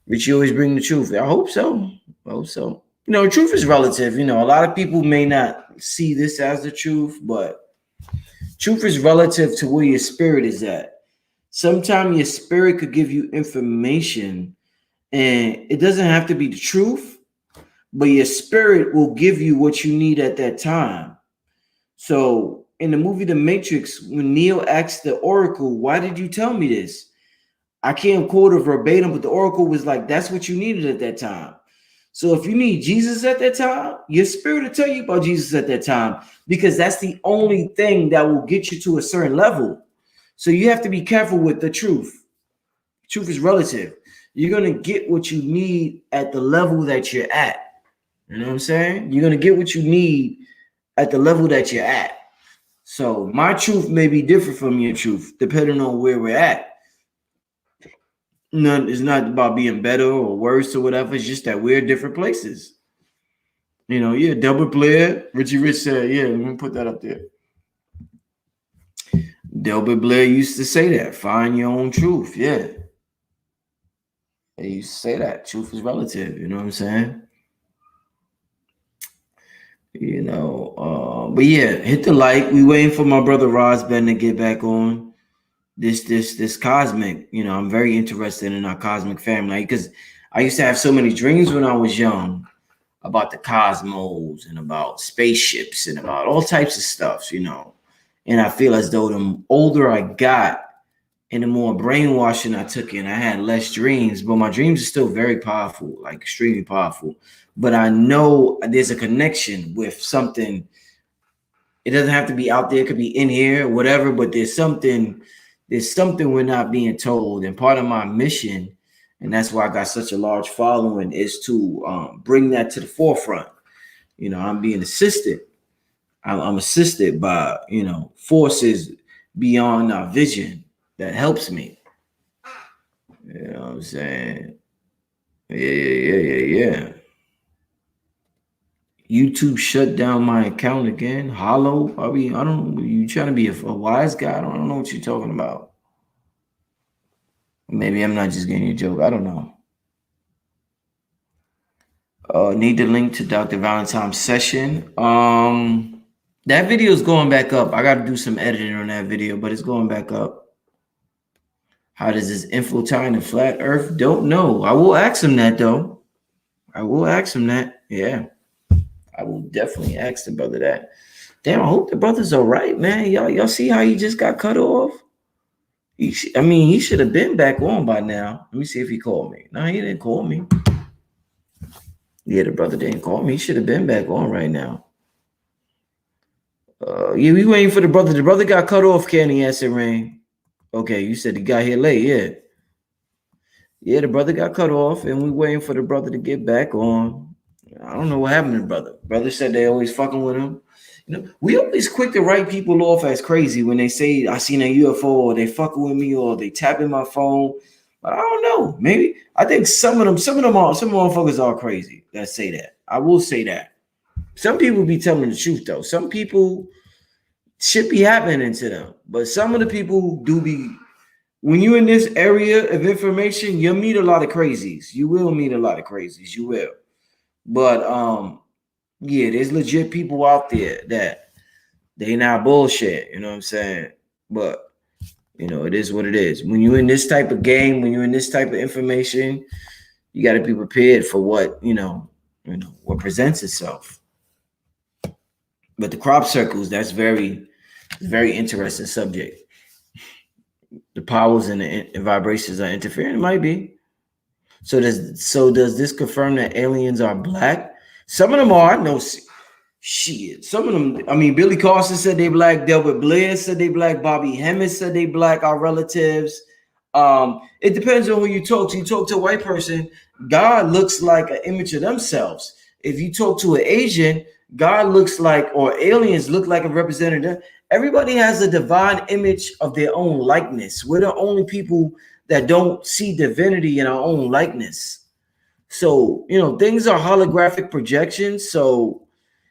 But you always bring the truth. I hope so. You know, truth is relative. You know, a lot of people may not see this as the truth, but truth is relative to where your spirit is at. Sometimes your spirit could give you information, and it doesn't have to be the truth, but your spirit will give you what you need at that time. So in the movie The Matrix, when Neo asked the Oracle, why did you tell me this? I can't quote it verbatim, but the Oracle was like, that's what you needed at that time. So if you need Jesus at that time, your spirit will tell you about Jesus at that time, because that's the only thing that will get you to a certain level. So you have to be careful with the truth. Truth is relative. You're gonna get what you need at the level that you're at. You know what I'm saying? You're gonna get what you need at the level that you're at. So my truth may be different from your truth, depending on where we're at. None, it's not about being better or worse or whatever. It's just that we're different places. You know, yeah, double player. Richie Rich said, yeah, let me put that up there. Delbert Blair used to say that. Find your own truth. Yeah. They used to say that. Truth is relative. You know what I'm saying? You know, but yeah, hit the like. We waiting for my brother Rosben to get back on this cosmic. You know, I'm very interested in our cosmic family because I used to have so many dreams when I was young about the cosmos and about spaceships and about all types of stuff, you know. And I feel as though the older I got and the more brainwashing I took in, I had less dreams, but my dreams are still very powerful, like extremely powerful. But I know there's a connection with something. It doesn't have to be out there, it could be in here, whatever, but there's something we're not being told. And part of my mission, and that's why I got such a large following, is to bring that to the forefront. You know, I'm being assisted. I'm assisted by, you know, forces beyond our vision that helps me. You know what I'm saying? Yeah. YouTube shut down my account again. Hollow. I mean, I don't know. You trying to be a wise guy? I don't know what you're talking about. Maybe I'm not just getting your joke. I don't know. Need the link to Dr. Valentine's session. That video is going back up. I got to do some editing on that video, but it's going back up. How does this info tie into flat Earth? Don't know. I will ask him that though. I will ask him that. Yeah, I will definitely ask the brother that. Damn, I hope the brother's all right, man. Y'all see how he just got cut off? He should have been back on by now. Let me see if he called me. No, he didn't call me. Yeah, the brother didn't call me. He should have been back on right now. Yeah, we waiting for the brother. The brother got cut off, Kenny. Yes, it rain. Okay, you said he got here late. Yeah. Yeah, the brother got cut off, and we waiting for the brother to get back on. I don't know what happened to the brother. Brother said they always fucking with him. You know, we always quick to write people off as crazy when they say I seen a UFO or they fucking with me or they tapping my phone. But I don't know. Maybe I think some motherfuckers are crazy that say that. I will say that. Some people be telling the truth though. Some people shit be happening to them, but some of the people do be. When you're in this area of information, you'll meet a lot of crazies. You will meet a lot of crazies. You will. But yeah, there's legit people out there that they not bullshit. You know what I'm saying? But you know, it is what it is. When you're in this type of game, when you're in this type of information, you got to be prepared for what what presents itself. But the crop circles, that's very interesting subject. The powers and the vibrations are interfering. It might be. So does this confirm that aliens are black? Some of them are. No shit. Some of them. I mean, Billy Carson said they black. Delbert Blair said they black. Bobby Hemmett said they black. Our relatives. It depends on who you talk to. You talk to a white person, God looks like an image of themselves. If you talk to an Asian, God looks like, or aliens look like a representative. Everybody has a divine image of their own likeness. We're the only people that don't see divinity in our own likeness. So, things are holographic projections. So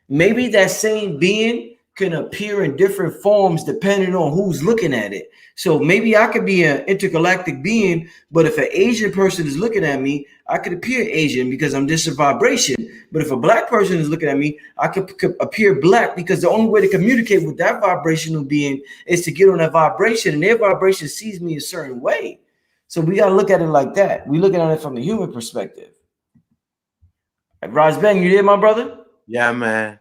maybe that same being can appear in different forms depending on who's looking at it. So maybe I could be an intergalactic being, but if an Asian person is looking at me, I could appear Asian because I'm just a vibration. But if a black person is looking at me, I could appear black because the only way to communicate with that vibrational being is to get on that vibration, and their vibration sees me a certain way. So we got to look at it like that. We're looking at it from the human perspective. Raj Bang, you there, my brother? Yeah, man.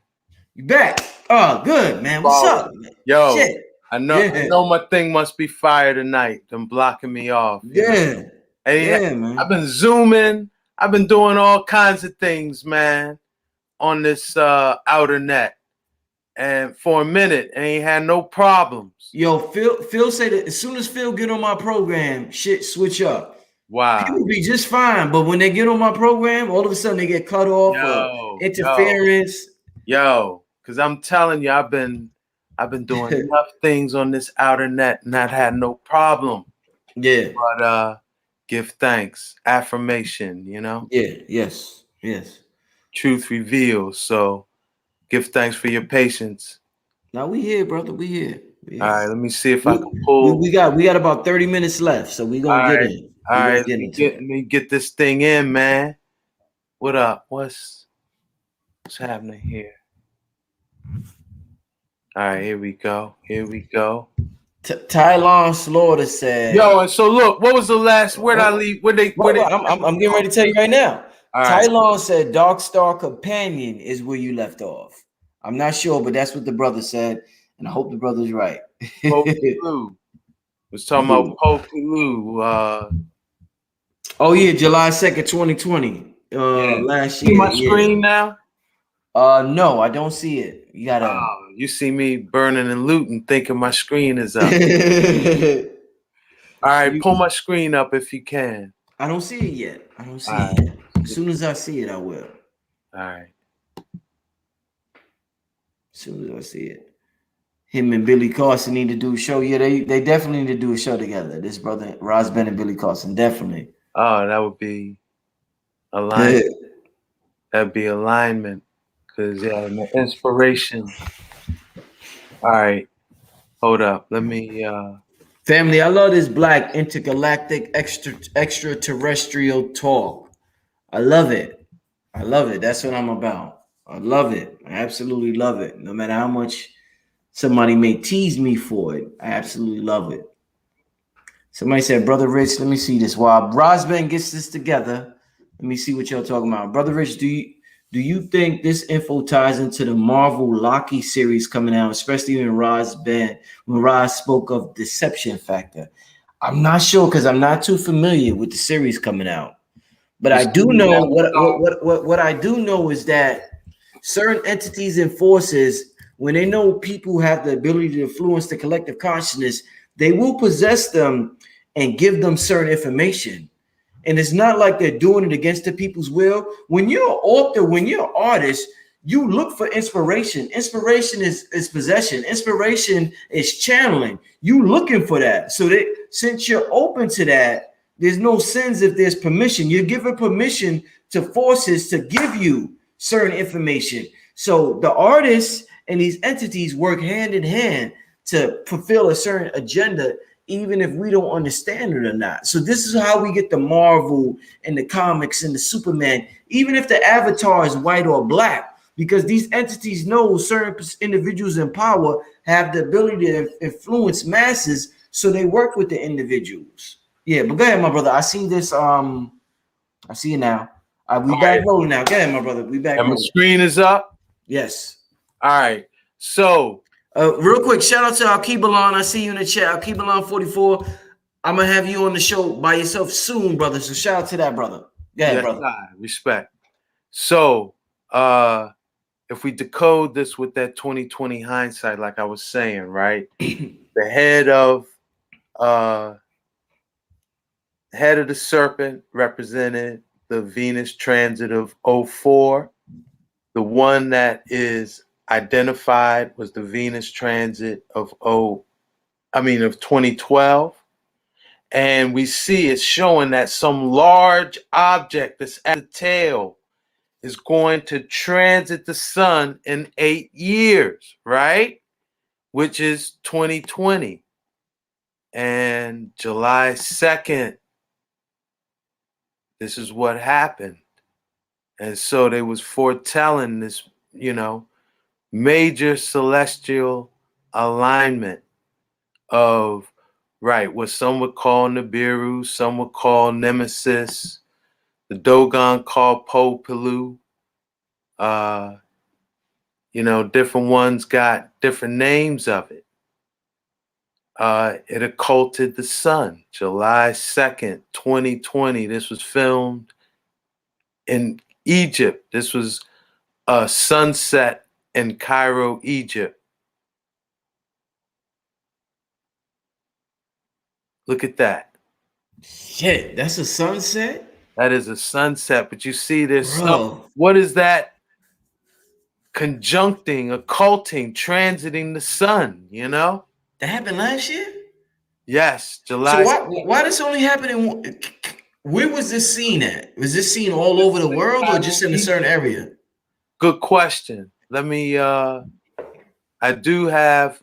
You back? Oh, good, man. What's up, man? Yo, shit. I know my thing must be fire tonight. Them blocking me off. Yeah. Hey, man. I've been zooming. I've been doing all kinds of things, man, on this outer net. And for a minute, I ain't had no problems. Yo, Phil said that as soon as Phil get on my program, shit switch up. Wow. People be just fine, but when they get on my program, all of a sudden they get cut off or Yo, interference. because I'm telling you, I've been doing enough things on this outer net, not had no problem. Yeah. But give thanks, affirmation, Yeah. Yes. Yes. truth reveals. So give thanks for your patience. Now we here, brother. We here. We All here. right, let me see if I can We, pull. we got we got about 30 minutes left, so we All gonna get right, in. all We gonna right. get into Let it. me get this thing in, man. What up? What's happening here? All right, here we go. Here we go. Tylon Slaughter said, Yo, and so look, what was the last? Where'd I oh, leave? Where they? I'm getting ready to tell you right now. All right. Tylon said Dark Star Companion is where you left off. I'm not sure, but that's what the brother said, and I hope the brother's right. Pope was talking about Pope Lou. Oh yeah, July 2nd, 2020. Yeah. Last See year. my Yeah. screen now? No, I don't see it. You gotta You see me burning and looting, thinking my screen is up. All right, pull my screen up if you can. I don't see it yet. I don't see All it right. yet. As soon as I see it, I will. All right. As soon as I see it. Him and Billy Carson need to do a show. Yeah, they definitely need to do a show together. This brother, Rosben and Billy Carson, definitely. Oh, that would be alignment. That'd be alignment. Cause yeah, inspiration. All right. Hold up. Let me Family, I love this black intergalactic extraterrestrial talk. I love it. I love it. That's what I'm about. I love it. I absolutely love it. No matter how much somebody may tease me for it, I absolutely love it. Somebody said, Brother Rich, let me see this. While Rosban gets this together, let me see what y'all talking about. Brother Rich, do you think this info ties into the Marvel Loki series coming out, especially when Roz spoke of deception factor? I'm not sure because I'm not too familiar with the series coming out. But you I see do me know Avatar? what I do know is that certain entities and forces, when they know people have the ability to influence the collective consciousness, they will possess them and give them certain information. And it's not like they're doing it against the people's will. When you're an author, when you're an artist, you look for inspiration. Inspiration is possession. Inspiration is channeling. You looking for that. So that since you're open to that, there's no sins if there's permission. You're given permission to forces to give you certain information. So the artists and these entities work hand in hand to fulfill a certain agenda, even if we don't understand it or not. So this is how we get the Marvel and the comics and the Superman, even if the avatar is white or black, because these entities know certain individuals in power have the ability to influence masses, so they work with the individuals. Yeah, but go ahead, my brother. I see this. I see it now. We All back right. rolling now. Go ahead, my brother. We back And my rolling. screen is up. Yes. All right. So Real quick, shout out to Alkebalon. I see you in the chat. Alkebalon 44. I'm gonna have you on the show by yourself soon, brother. So shout out to that, brother. Go ahead, yes, brother. I respect. So if we decode this with that 2020 hindsight, like I was saying, right? The head of the serpent represented the Venus transit of '04. The one that is identified was the Venus transit of 2012. And we see it's showing that some large object that's at the tail is going to transit the sun in 8 years, right? Which is 2020. And July 2nd, this is what happened. And so they was foretelling this, major celestial alignment of, right, what some would call Nibiru, some would call Nemesis, the Dogon called Po Pilu. Different ones got different names of it. It occulted the sun, July 2nd, 2020. This was filmed in Egypt. This was a sunset in Cairo, Egypt. Look at that. Shit, that's a sunset, That is a sunset. But you see, there's some. bro. What is that? Conjuncting, occulting, transiting the sun. You know. That happened last year. Yes, So July. why this only happening? Where was this seen at? Was this seen all over the world or just in a certain area? Good question. Let me. I do have.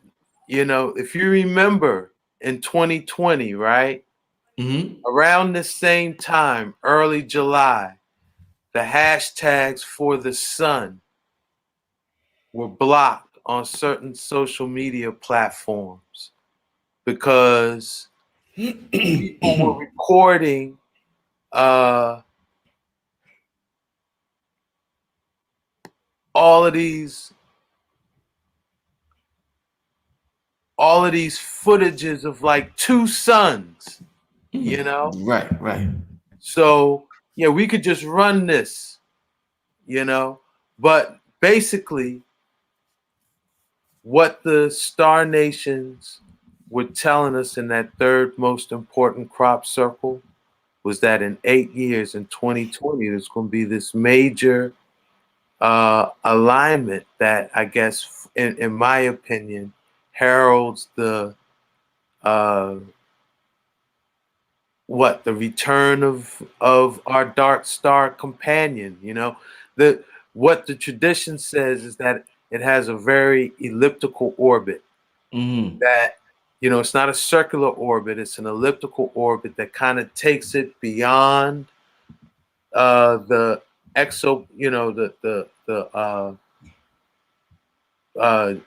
You know, if you remember in 2020, right Mm-hmm. around the same time, early July, the hashtags for the sun were blocked on certain social media platforms because people were recording uh, all of these footages of like two suns, you know. Right, right. So yeah, we could just run this, you know. But basically, what the star nations were telling us in that third most important crop circle was that in 8 years, in 2020, there's going to be this major alignment that I guess, in my opinion, heralds the uh, the return of our dark star companion. You know, the what the tradition says is that it has a very elliptical orbit. Mm-hmm. That it's not a circular orbit; it's an elliptical orbit that kind of takes it beyond the exo,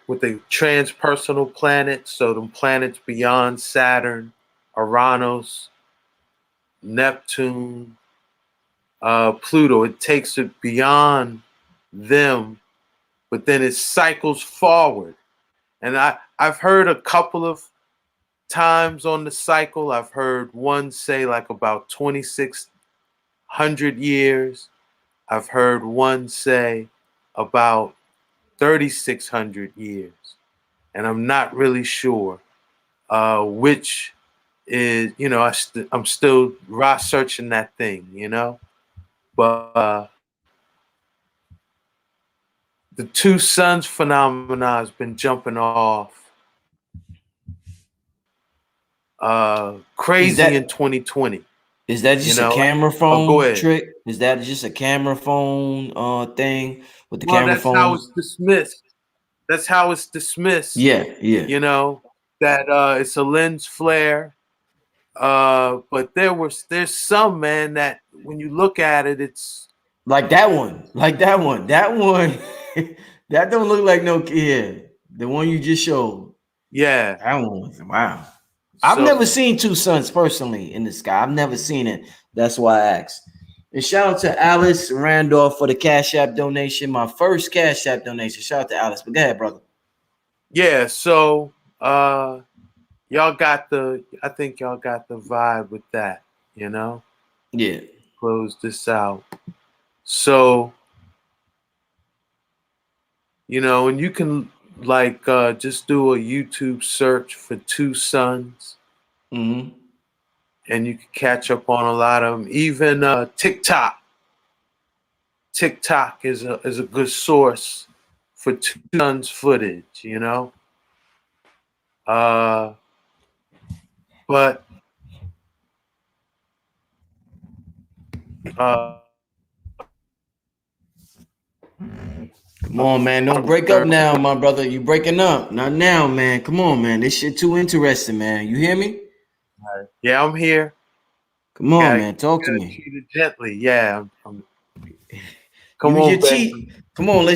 with the transpersonal planets, so the planets beyond Saturn, Uranus, Neptune, Pluto. It takes it beyond them, but then it cycles forward. And I've heard a couple of times on the cycle. I've heard one say like about 2,600 years. I've heard one say about 3,600 years, and I'm not really sure which is. I'm still researching that thing. But the two suns phenomena has been jumping off Is crazy in that 2020. is that just a camera Oh, go phone ahead. trick? Is that just a camera phone thing with the Well, camera that's how phone? it's dismissed. That's how it's dismissed. Yeah, yeah. That it's a lens flare. But there's some, man, that when you look at it, it's Like that one. Like that one. That one. That don't look like no kid. The one you just showed. yeah. That one was wow. I've So never seen two suns personally in the sky. I've never seen it. That's why I asked. And shout out to Alice Randolph for the Cash App donation. My first Cash App donation. Shout out to Alice. But go ahead, brother. yeah, so y'all got I think y'all got the vibe with that, you know? Yeah. Close this out. So, and you can like just do a YouTube search for two suns Mm-hmm. and you can catch up on a lot of them. Even TikTok. TikTok is a good source for two suns footage. Uh but uh Come on, man. Don't break up now, my brother. You breaking up. Not now, man. Come on, man. This shit too interesting, man. You hear me? yeah, I'm here. Come on, Gotta, man. Talk to gotta me. treat it gently. Yeah, come Use your on, baby. cheat. Come on,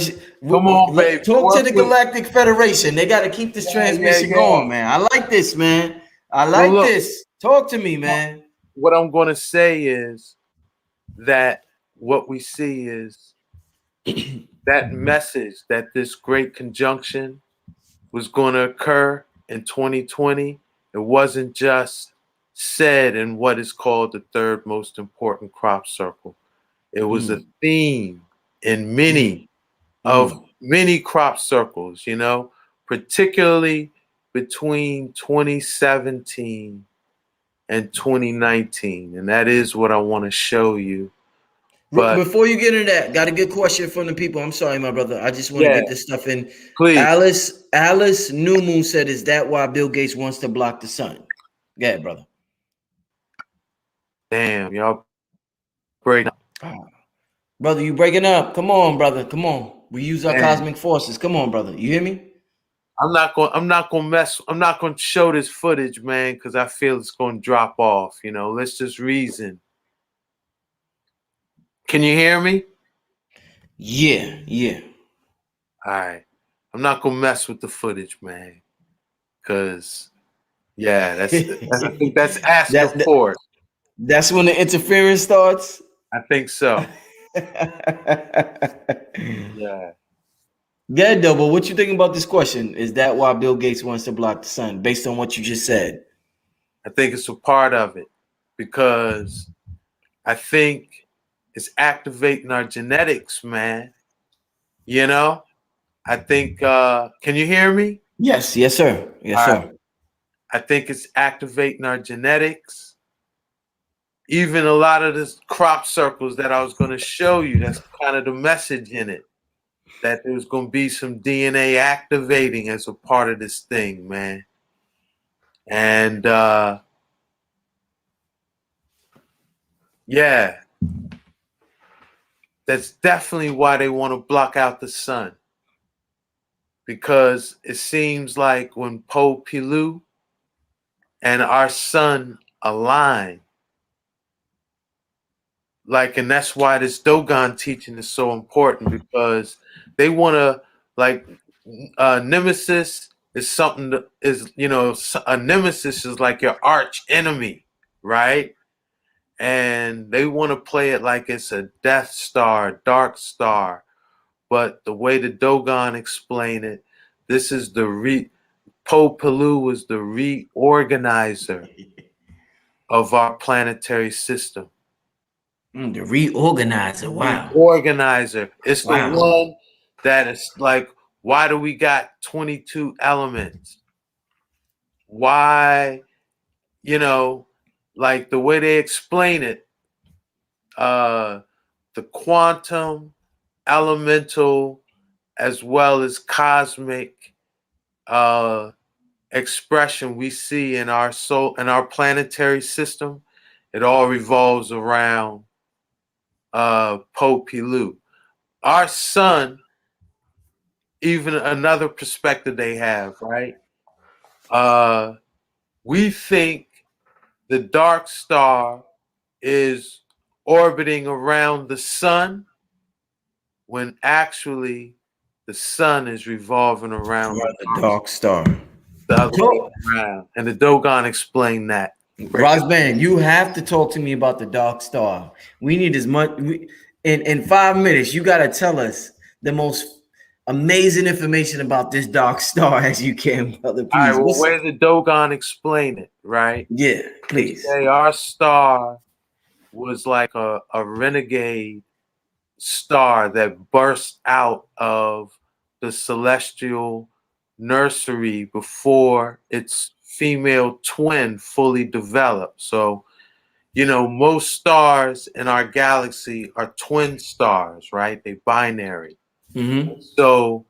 Come on, baby. talk to Work the with it. Galactic Federation. They got to keep this transmission Yeah. going, man. I like this, man. I Well, like look, this. Talk to me, man. what I'm going to say is that what we see is that message that this great conjunction was going to occur in 2020. It wasn't just said in what is called the third most important crop circle. It was a Mm, theme in mm, of mm, many crop circles, particularly between 2017 and 2019, and that is what I want to show you. But before you get into that, got a good question from the people. I'm sorry, my brother. I just want to yeah, get this stuff in. please. Alice New Moon said, "Is that why Bill Gates wants to block the sun?" Go ahead, brother. Damn, y'all break. Brother, you breaking up? Come on, brother. Come on. We use our Damn. cosmic forces. Come on, brother. You hear me? I'm not gonna show this footage, man, because I feel it's gonna drop off. You know, let's just reason. Can you hear me? Yeah, yeah. All right. I'm not gonna mess with the footage, man. Cause yeah, I think that's asking that, for it. that's when the interference starts. I think so. Yeah, Yeah. though, but what you think about this question? Is that why Bill Gates wants to block the sun, based on what you just said? I think it's a part of it because I think it's activating our genetics, man. You know? I think can you hear me? Yes, yes, sir. Yes, All right. sir. I think it's activating our genetics. Even a lot of the crop circles that I was going to show you, that's kind of the message in it. That there's going to be some DNA activating as a part of this thing, man. And yeah, that's definitely why they want to block out the sun. Because it seems like when Po Pilu and our sun align, like, and that's why this Dogon teaching is so important, because they want to, like, nemesis is something that is, you know, a nemesis is like your arch enemy, right? And they want to play it like it's a Death Star, Dark Star. But the way the Dogon explain it, this is Po Pilu was the reorganizer of our planetary system. The reorganizer. Wow. Reorganizer. It's the Wow. one that is like, why do we got 22 elements? Why, you know, like the way they explain it, the quantum, elemental, as well as cosmic expression we see in our soul, in our planetary system, it all revolves around Po Pilu. Our sun, even another perspective they have, right? We think the dark star is orbiting around the sun when actually the sun is revolving around The dark star. the other way So, around. And the Dogon explained that. Rosban, you have to talk to me about the dark star. We need as much in 5 minutes. You got to tell us the most amazing information about this dark star as you can, brother. All right, Please. well, where the Dogon explain it, right? Yeah, please. Say our star was like a renegade star that burst out of the celestial nursery before its female twin fully developed. So, you know, most stars in our galaxy are twin stars, right? They binary. Mm-hmm. So,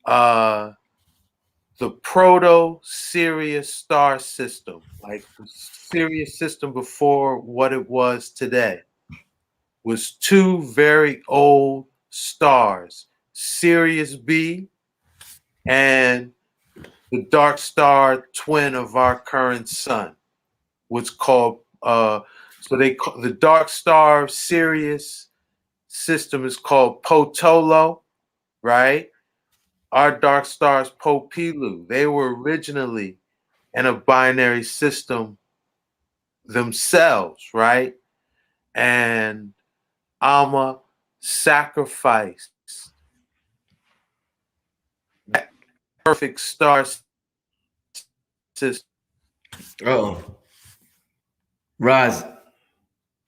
the proto-Sirius star system, like the Sirius system before what it was today, was two very old stars, Sirius B and the dark star twin of our current sun, what's called the dark star Sirius system is called Potolo, right? Our dark stars Po Pilu. They were originally in a binary system themselves, right? And Alma sacrificed that perfect star system. Oh, Roz,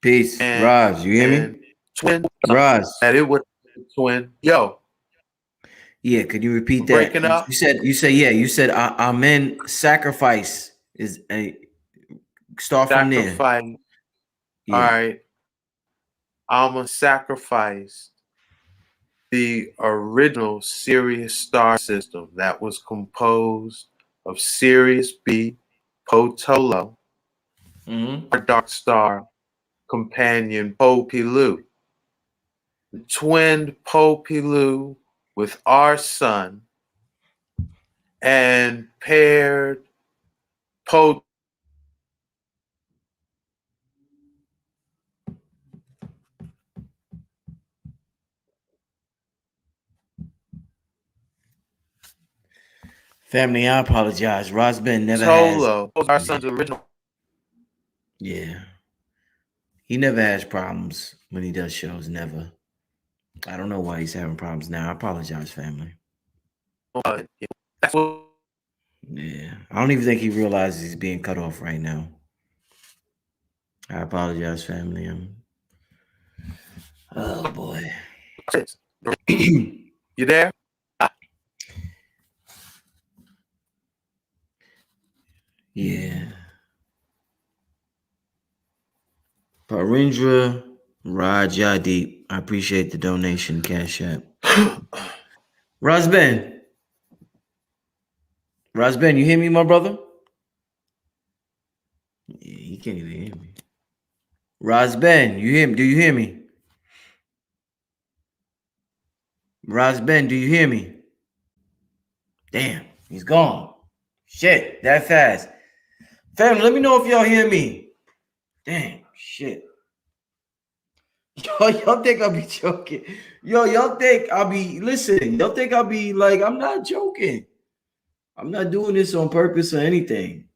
peace. And, Roz, you hear me? twin Roz. that it would twin. Yo, Yeah, could you repeat that? breaking up. You said, yeah, you said, Amen. Sacrifice is a Start from there. Sacrifice. Yeah. All right. I'm gonna sacrifice the original Sirius star system that was composed of Sirius B, Potolo, our dark star companion Popilu, the twinned Popilu with our sun, and paired Po. Family, I apologize. Rosben never has. Tolo, our son's original. Yeah. He never has problems when he does shows. Never. I don't know why he's having problems now. I apologize, family. That's what. Yeah. I don't even think he realizes he's being cut off right now. I apologize, family. Oh boy. You there? Yeah. Parindra Rajadeep. I appreciate the donation, Cash App. Rosben. Rosben, you hear me, my brother? Yeah, he can't even hear me. Rosben, you hear me? Do you hear me? Rosben, do you hear me? Damn, he's gone. Shit, that fast. Family, let me know if y'all hear me. Damn, shit. Y'all think I'll be joking. Y'all think I'll be, listen, y'all think I'll be like, I'm not joking. I'm not doing this on purpose or anything.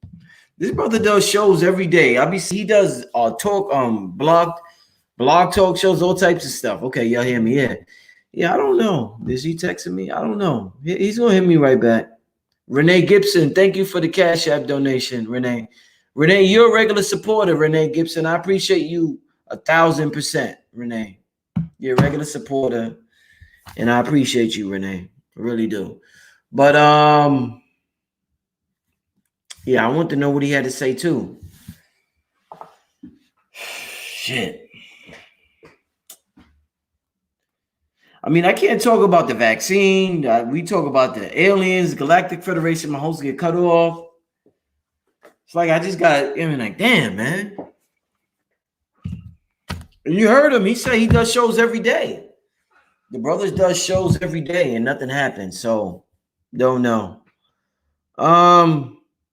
This brother does shows every day. He does talk, blog talk shows, all types of stuff. Okay, y'all hear me? Yeah, I don't know. Is he texting me? I don't know. He's gonna hit me right back. Renee Gibson, thank you for the Cash App donation, Renee. Renee, you're a regular supporter, Renee Gibson. I appreciate you 1,000%, Renee. You're a regular supporter, and I appreciate you, Renee. I really do. But yeah, I want to know what he had to say too. Shit. I mean, I can't talk about the vaccine. We talk about the aliens, Galactic Federation. My hosts get cut off. It's like I just got. I mean, like, damn, man. And you heard him. He said he does shows every day. The brothers does shows every day, and nothing happens. So, don't know.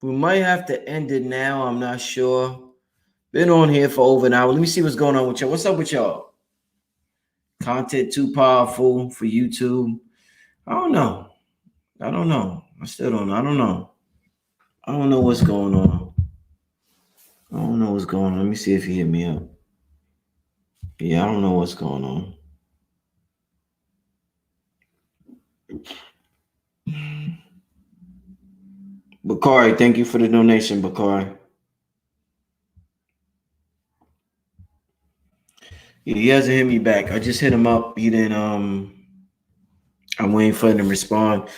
We might have to end it now. I'm not sure. Been on here for over an hour. Let me see what's going on with y'all. What's up with y'all? Content too powerful for YouTube? I don't know. I still don't know. I don't know. I don't know what's going on. I don't know what's going on. Let me see if he hit me up. Yeah, I don't know what's going on. Bakari, thank you for the donation, Bakari. He hasn't hit me back. I just hit him up. He didn't. I'm waiting for him to respond.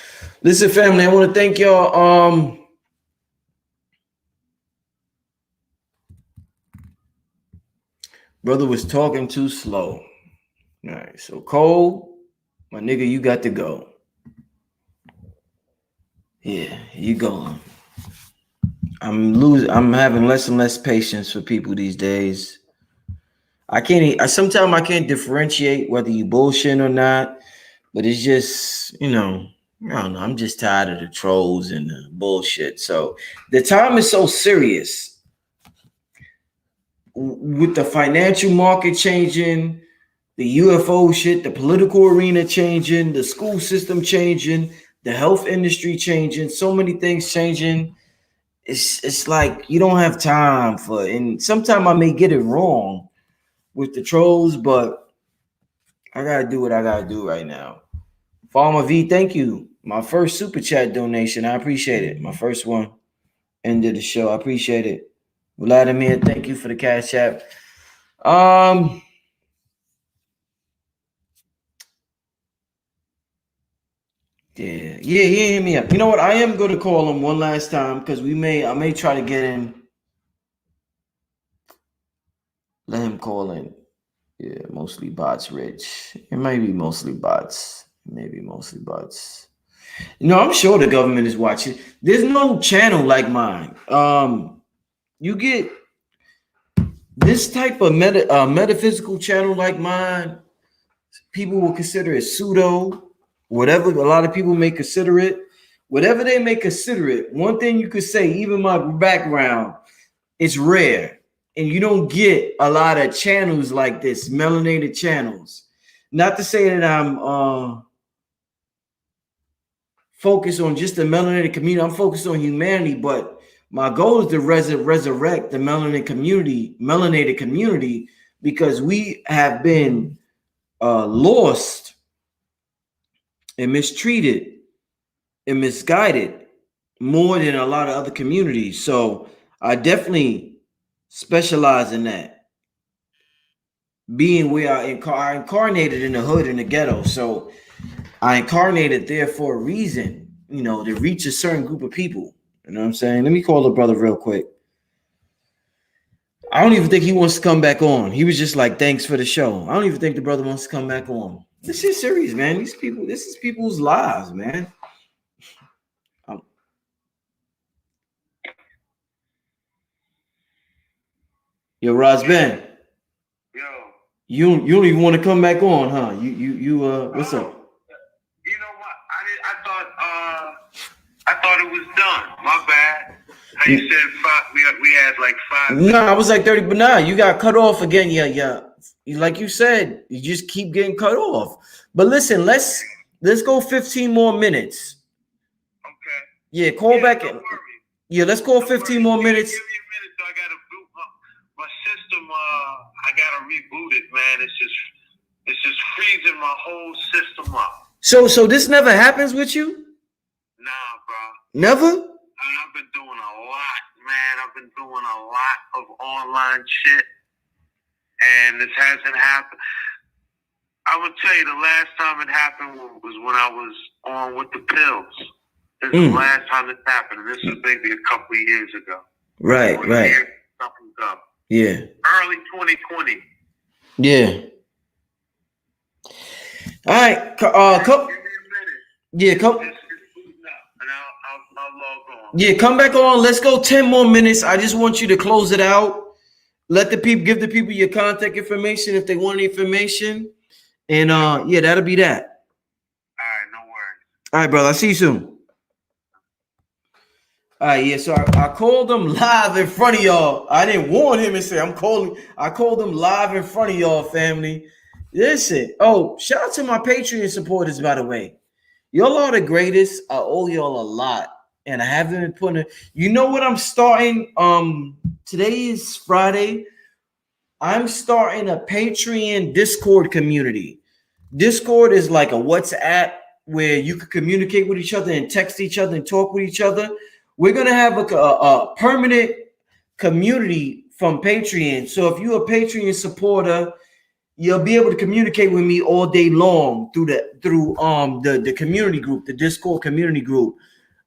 Listen, family, I want to thank y'all. Brother was talking too slow. All right, so Cole, my nigga, you got to go. Yeah, you going. I'm having less and less patience for people these days. Sometimes I can't differentiate whether you bullshit or not, but it's just, I don't know. I'm just tired of the trolls and the bullshit. So the time is so serious with the financial market changing, the UFO shit, the political arena changing, the school system changing, the health industry changing, so many things changing. It's like you don't have time for, and sometimes I may get it wrong with the trolls, but I gotta do what I gotta do right now. Farmer V, thank you. My first super chat donation. I appreciate it. My first one. End of the show. I appreciate it. Vladimir, thank you for the Cash App. Yeah, he hit me up. You know what? I am going to call him one last time because I may try to get in Let him call in. Yeah, mostly bots, Rich. It might be mostly bots. Maybe mostly bots. No, I'm sure the government is watching. There's no channel like mine. You get this type of metaphysical channel like mine. People will consider it pseudo, whatever. A lot of people may consider it, whatever they may consider it. One thing you could say, even my background, it's rare, and you don't get a lot of channels like this, melanated channels. Not to say that I'm focused on just the melanated community. I'm focused on humanity, but my goal is to resurrect the melanated community, because we have been lost and mistreated and misguided more than a lot of other communities. So I definitely specialize in that. Being where I incarnated in the hood, in the ghetto. So I incarnated there for a reason, to reach a certain group of people. You know what I'm saying? Let me call the brother real quick. I don't even think he wants to come back on. He was just like, thanks for the show. I don't even think the brother wants to come back on. This is serious, man. This is people's lives, man. Yo, Razban. Yo. You don't even want to come back on, huh? What's up? You know what? I thought it was done. My bad. How you said we had like 5 minutes. No, I was like 30, but nah, you got cut off again. Yeah. Like you said, you just keep getting cut off. But listen, let's go 15 more minutes. Okay. Yeah, call back in. Yeah, let's call 15 more minutes. Give me a minute, though. I gotta boot my system. I gotta reboot it, man. It's just freezing my whole system up. So this never happens with you? Nah, bro. Never? I've been doing a lot, man. I've been doing a lot of online shit, and this hasn't happened. I'm gonna tell you, the last time it happened was when I was on with the pills. This is the last time this happened, and this was maybe a couple of years ago. Right. Something ago. Yeah. Early 2020. Yeah. All right. Give me a minute. Yeah, come. And I'll log on. Yeah, come back on. Let's go 10 more minutes. I just want you to close it out. Let the people give the people your contact information if they want information. And yeah, that'll be that. All right, no worries. All right, brother. I'll see you soon. All right, yeah. So I called him live in front of y'all. I didn't warn him and say I called him live in front of y'all, family. Listen. Oh, shout out to my Patreon supporters, by the way. Y'all are the greatest. I owe y'all a lot. And I haven't been putting it. You know what I'm starting? Today is Friday. I'm starting a Patreon Discord community. Discord is like a WhatsApp where you can communicate with each other and text each other and talk with each other. We're going to have a permanent community from Patreon. So if you're a Patreon supporter, you'll be able to communicate with me all day long through the community group, the Discord community group.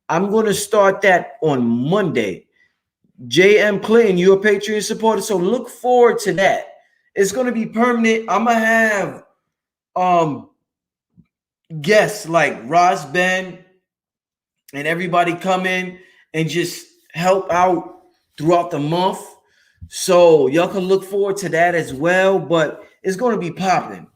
I'm going to start that on Monday. JM Clinton, you're a Patreon supporter, so look forward to that. It's going to be permanent. I'm going to have guests like Ross Ben and everybody come in and just help out throughout the month. So y'all can look forward to that as well, but it's going to be popping.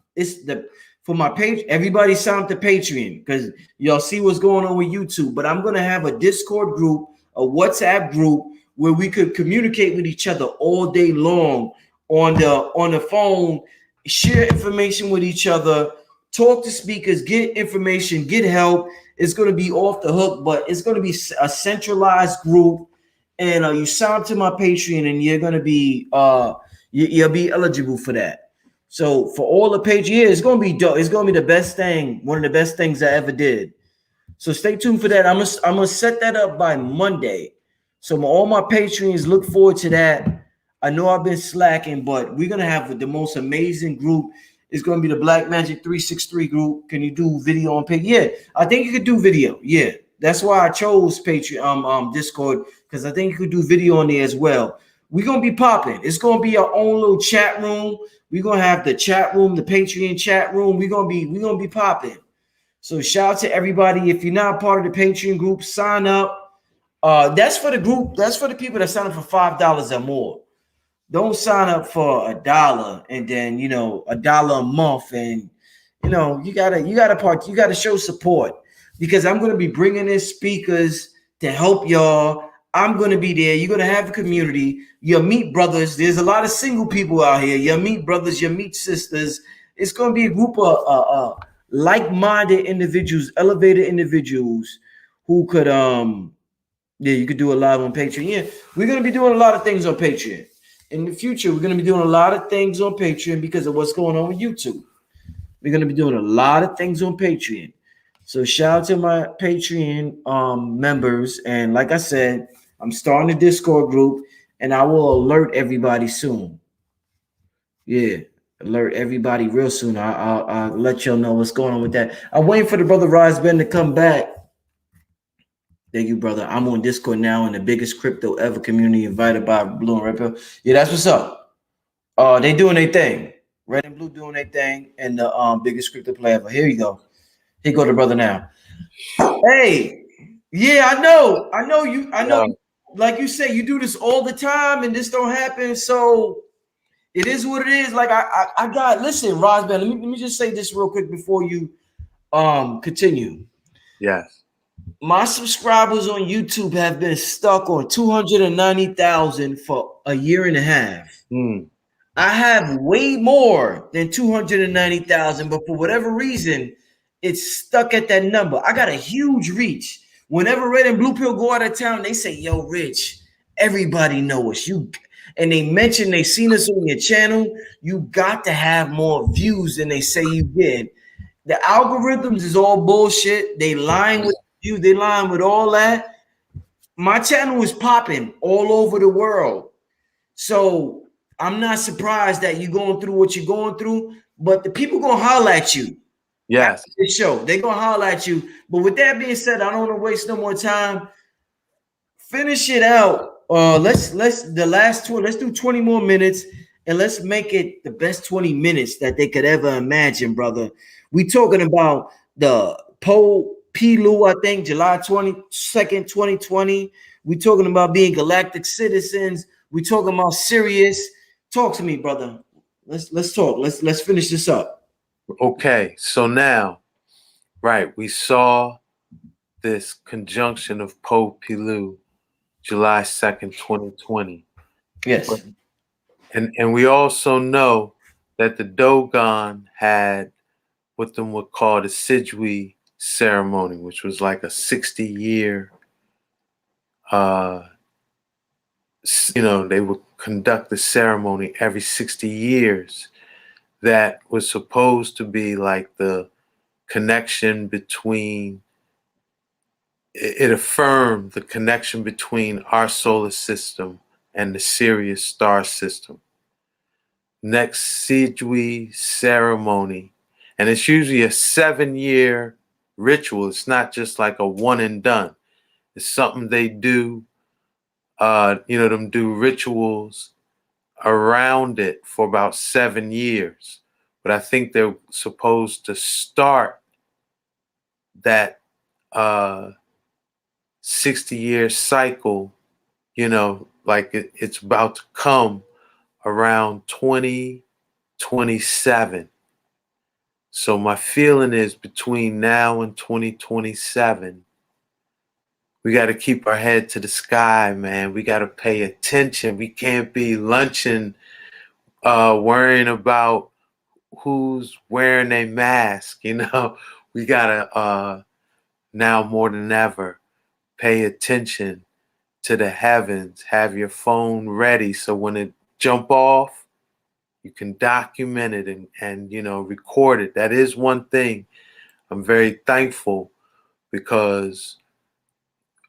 For my page, everybody sign up to Patreon because y'all see what's going on with YouTube. But I'm going to have a Discord group, a WhatsApp group where we could communicate with each other all day long on the phone, share information with each other, talk to speakers, get information, get help. It's going to be off the hook, but it's going to be a centralized group. And you sign up to my Patreon, and you're going to be you'll be eligible for that. So for all the page, yeah, it's gonna be dope. It's gonna be the best thing, one of the best things I ever did. So stay tuned for that. I'm gonna set that up by Monday. So all my Patreons, look forward to that. I know I've been slacking, but we're gonna have the most amazing group. It's gonna be the Black Magic 363 group. Can you do video on page? Yeah, I think you could do video. Yeah, that's why I chose Patreon, Discord, because I think you could do video on there as well. We're gonna be popping. It's gonna be our own little chat room. We're gonna have the chat room, the Patreon chat room. We're gonna be popping. So shout out to everybody. If you're not part of the Patreon group, sign up. That's for the group. That's for the people that sign up for $5 or more. Don't sign up for $1 and then $1 a month, and you gotta show support, because I'm gonna be bringing in speakers to help y'all. I'm gonna be there. You're gonna have a community. You'll meet brothers. There's a lot of single people out here. You'll meet brothers. You'll meet sisters. It's gonna be a group of like-minded individuals, elevated individuals who could you could do a live on Patreon. Yeah, we're gonna be doing a lot of things on Patreon. In the future, we're going to be doing a lot of things on Patreon because of what's going on with YouTube. We're going to be doing a lot of things on Patreon. So shout out to my Patreon members. And like I said, I'm starting a Discord group, and I will alert everybody soon. Yeah, alert everybody real soon. I'll let y'all know what's going on with that. I'm waiting for the brother Rise Ben to come back. Thank you, brother. I'm on Discord now in the biggest crypto ever community, invited by Blue and Red Pill. Yeah, that's what's up. They doing their thing. Red and Blue doing their thing, and the biggest crypto player ever. Here you go. Here go the brother now. Hey, yeah, I know you. Like you say, you do this all the time, and this don't happen. So it is what it is. Like I got. Listen, Rosban, let me just say this real quick before you continue. Yes. My subscribers on YouTube have been stuck on 290,000 for a year and a half. I have way more than 290,000, but for whatever reason, it's stuck at that number. I got a huge reach. Whenever Red and Blue Pill go out of town, they say, "Yo, Rich, everybody know us." And they mention they seen us on your channel. You got to have more views than they say you did. The algorithms is all bullshit. They lying with you. They lying with all that. My channel is popping all over the world. So I'm not surprised that you're going through what you're going through, but the people gonna holler at you. Yes. After this show, they're gonna holler at you. But with that being said, I don't want to waste no more time. Finish it out. Let's the last 20. Let's do 20 more minutes, and let's make it the best 20 minutes that they could ever imagine, brother. We talking about the Po Pilu, I think, July 22nd, 2020. We talking about being galactic citizens. We talking about Sirius. Talk to me, brother. Let's talk. Let's finish this up. Okay, so now, right, we saw this conjunction of Po Pilu, July 2nd, 2020. Yes. And we also know that the Dogon had what them would call the Sidgwi ceremony, which was like a 60-year, they would conduct the ceremony every 60 years. That was supposed to be like the connection between, it affirmed the connection between our solar system and the Sirius star system. Next Sidgwi ceremony, and it's usually a 7-year ritual. It's not just like a one and done. It's something they do, them do rituals around it for about 7 years. But I think they're supposed to start that 60-year cycle, like it's about to come around 2027. So my feeling is between now and 2027, we got to keep our head to the sky, man. We got to pay attention. We can't be lunching, worrying about who's wearing a mask. We got to, now more than ever, pay attention to the heavens. Have your phone ready so when it jump off, you can document it and record it. That is one thing I'm very thankful, because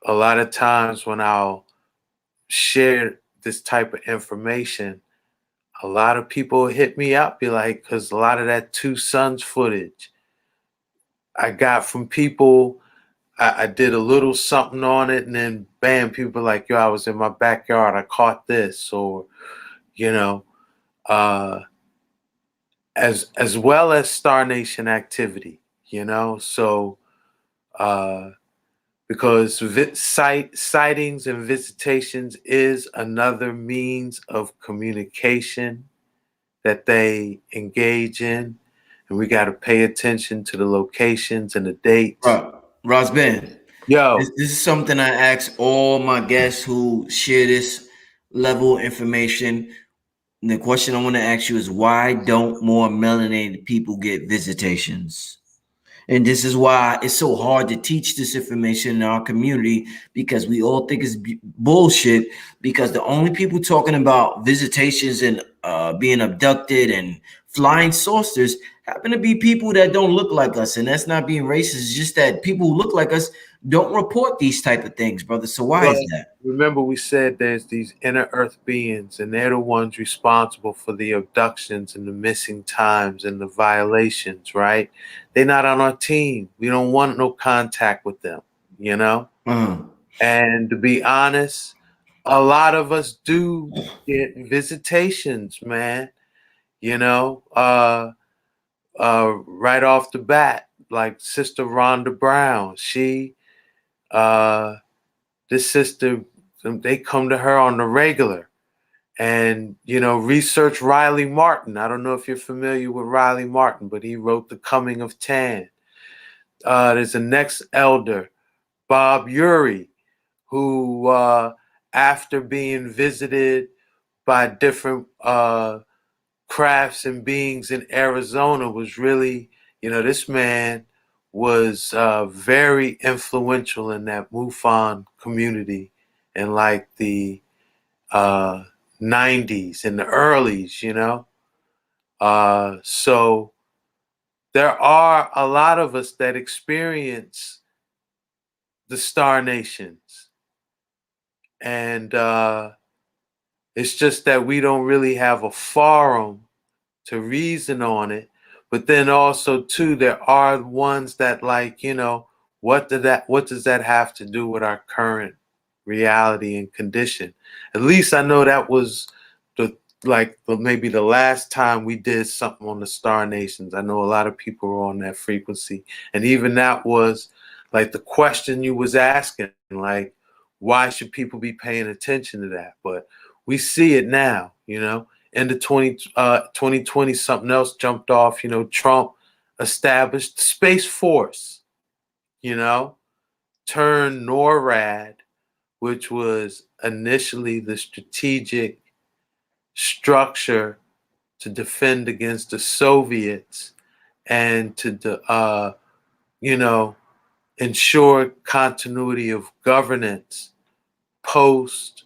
a lot of times when I'll share this type of information, a lot of people hit me up, be like, because a lot of that Two Suns footage I got from people I did a little something on it, and then bam, people are like, yo, I was in my backyard, I caught this, or you know, uh, as well as Star Nation activity, So uh, because sightings and visitations is another means of communication that they engage in, and we got to pay attention to the locations and the dates. Rosben, Yo, this is something I ask all my guests who share this level of information. And the question I want to ask you is, why don't more melanated people get visitations? And this is why it's so hard to teach this information in our community, because we all think it's bullshit. Because the only people talking about visitations and being abducted and flying saucers happen to be people that don't look like us. And that's not being racist. It's just that people who look like us don't report these type of things, brother. So why is well, that? remember we said there's these inner earth beings, and they're the ones responsible for the abductions and the missing times and the violations, right? They're not on our team. We don't want no contact with them, you know? Uh-huh. And to be honest, a lot of us do get visitations, man. You know, right off the bat, like Sister Rhonda Brown, uh, this sister, they come to her on the regular, and research Riley Martin. I don't know if you're familiar with Riley Martin, but he wrote The Coming of Tan. There's a next elder, Bob Urey, who, after being visited by different crafts and beings in Arizona, was really, this man was very influential in that MUFON community in like the 90s and the earlys. So there are a lot of us that experience the Star Nations. And it's just that we don't really have a forum to reason on it. But then also too, there are ones that what does that have to do with our current reality and condition? At least I know that was maybe the last time we did something on the Star Nations. I know a lot of people were on that frequency, and even that was like the question you was asking, like, why should people be paying attention to that? But we see it now, into 2020, something else jumped off. Trump established the Space Force, turned NORAD, which was initially the strategic structure to defend against the Soviets and to ensure continuity of governance post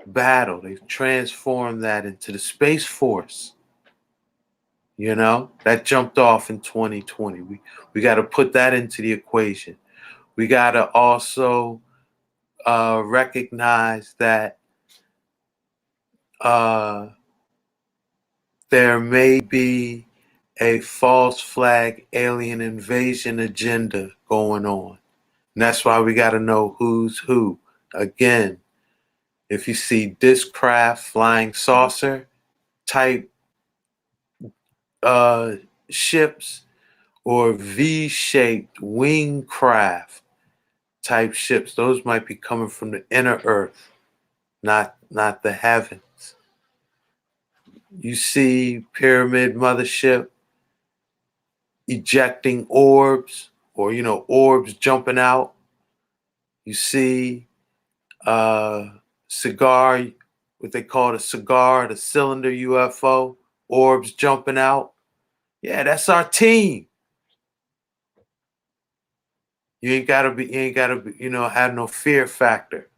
battle. They've transformed that into the Space Force. That jumped off in 2020. We got to put that into the equation. We got to also recognize that there may be a false flag alien invasion agenda going on. And that's why we got to know who's who. Again, if you see discraft flying saucer type ships, or V-shaped wing craft type ships, those might be coming from the inner earth, not the heavens. You see Pyramid Mothership ejecting orbs, or orbs jumping out. You see cigar, what they call the cigar, the cylinder UFO, orbs jumping out. Yeah, that's our team. You ain't gotta be, have no fear factor,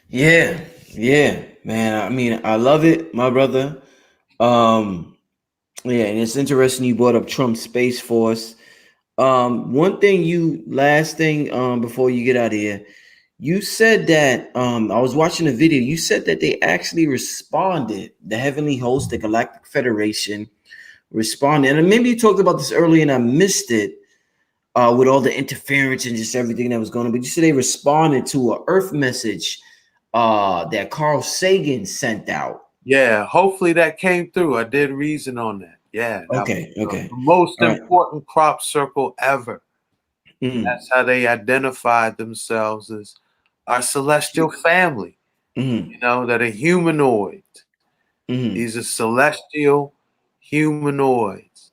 Yeah, man. I mean, I love it, my brother. Yeah, and it's interesting you brought up Trump's Space Force. Last thing, before you get out of here, you said that I was watching a video. You said that they actually responded, the Heavenly Host, the Galactic Federation, responding. And maybe you talked about this earlier and I missed it with all the interference and just everything that was going on. But you said they responded to an Earth message that Carl Sagan sent out. Yeah, hopefully that came through. I did reason on that. Yeah, that Okay, was okay. the most All right. important crop circle ever. Mhm. That's how they identified themselves as our celestial family. Mhm. You know, that are humanoids. Mhm. These are celestial humanoids.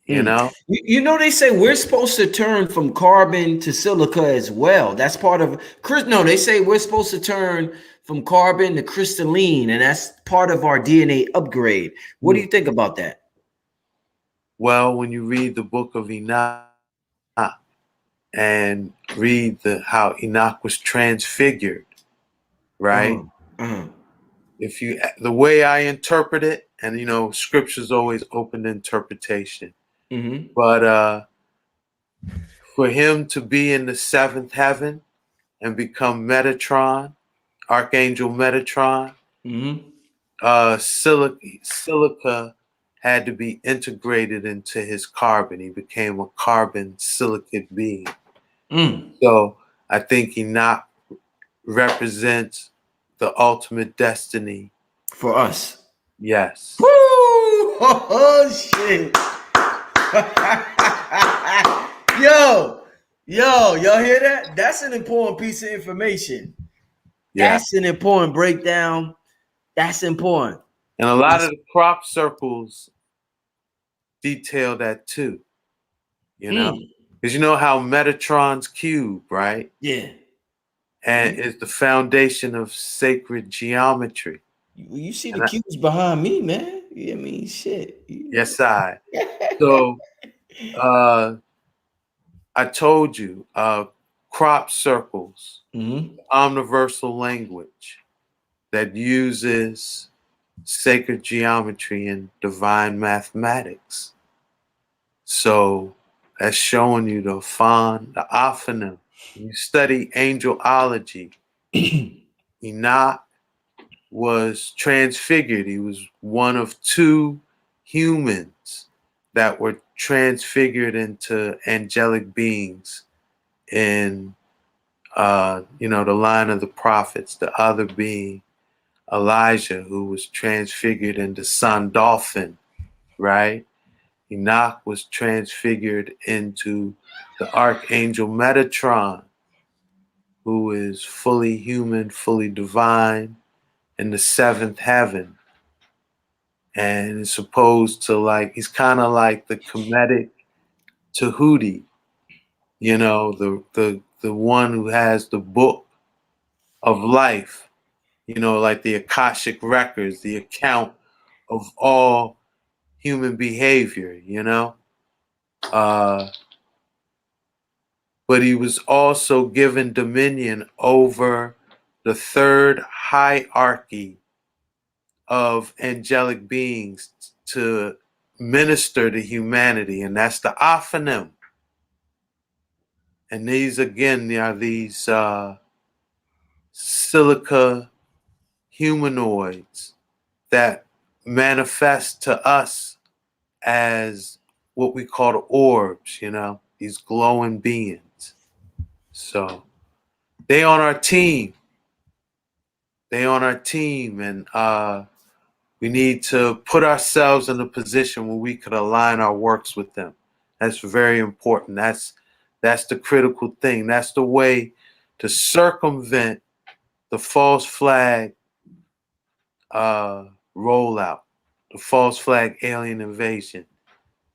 You Mm. know? You know, they say we're supposed to turn from carbon to silica as well. That's part of no, they say we're supposed to turn from carbon to crystalline, and that's part of our DNA upgrade. What do you think about that? Well, when you read the book of Enoch and read how Enoch was transfigured, right? Uh-huh. If you the way I interpret it, and you know, scripture's always open to interpretation. Mm-hmm. But for him to be in the seventh heaven and become Metatron, Archangel Metatron, Mm-hmm. silica had to be integrated into his carbon. He became a carbon silicate being. Mm. So I think Enoch represents the ultimate destiny. For us. Yes. Woo! Oh, shit. Y'all hear that? That's an important piece of information. Yeah. That's an important breakdown. That's important. And a lot of the crop circles detail that too, you know? Because you know how Metatron's cube, right? Yeah. And is the foundation of sacred geometry. You see And the cubes behind me, man. I mean, shit. yes, So I told you, crop circles, omniversal language that uses sacred geometry and divine mathematics. So that's showing you the aphonym. You study angelology. Enoch was transfigured. He was one of two humans that were transfigured into angelic beings in the line of the prophets, the other being Elijah, who was transfigured into sun dolphin, right? Enoch was transfigured into the archangel Metatron, who is fully human, fully divine, in the seventh heaven. And is supposed to he's kind of like the Kemetic Tahuti, the one who has the book of life, like the Akashic records, the account of all human behavior, but he was also given dominion over the third hierarchy of angelic beings to minister to humanity, and that's the Aphanim. And these, again, are these silica humanoids that manifest to us as what we call the orbs, these glowing beings. So they on our team. And we need to put ourselves in a position where we could align our works with them. That's very important. That's the critical thing. That's the way to circumvent the false flag rollout, the false flag alien invasion.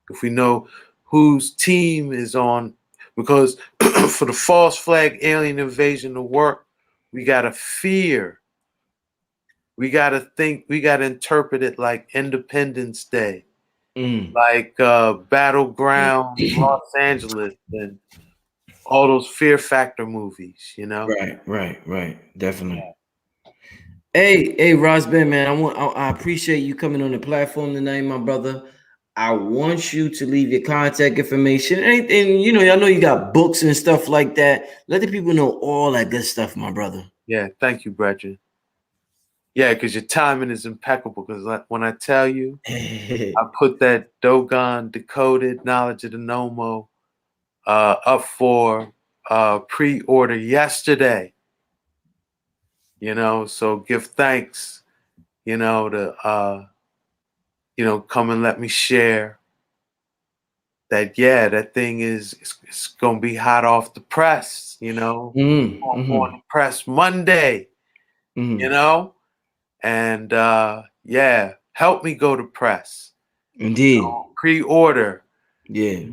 If we know whose team is on, because for the false flag alien invasion to work, we got to fear. We got to think, we got to interpret it like Independence Day, like Battleground Los Angeles, and all those Fear Factor movies, Right. Definitely. Hey, Rosben, man, I appreciate you coming on the platform tonight, my brother. I want you to leave your contact information. Anything, I know you got books and stuff like that. Let the people know all that good stuff, my brother. Yeah, thank you, Brethren. Yeah, because your timing is impeccable. Because when I tell you, Mm. I put that Dogon decoded knowledge of the Nomo up for pre-order yesterday. So give thanks, to come and let me share that. Yeah, that thing it's gonna be hot off the press, on the press Monday, and yeah, help me go to press. Indeed. Pre-order. Yeah.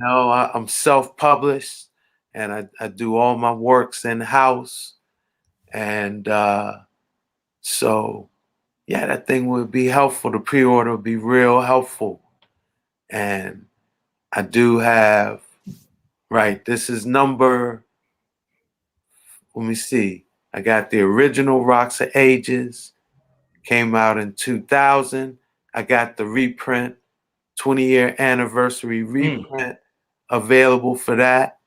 I'm self-published, and I do all my works in-house, and so yeah, that thing would be helpful. The pre-order would be real helpful. And I do have, right, this is number, let me see. I got the original Rocks of Ages, came out in 2000. I got the reprint, 20-year anniversary reprint available for that.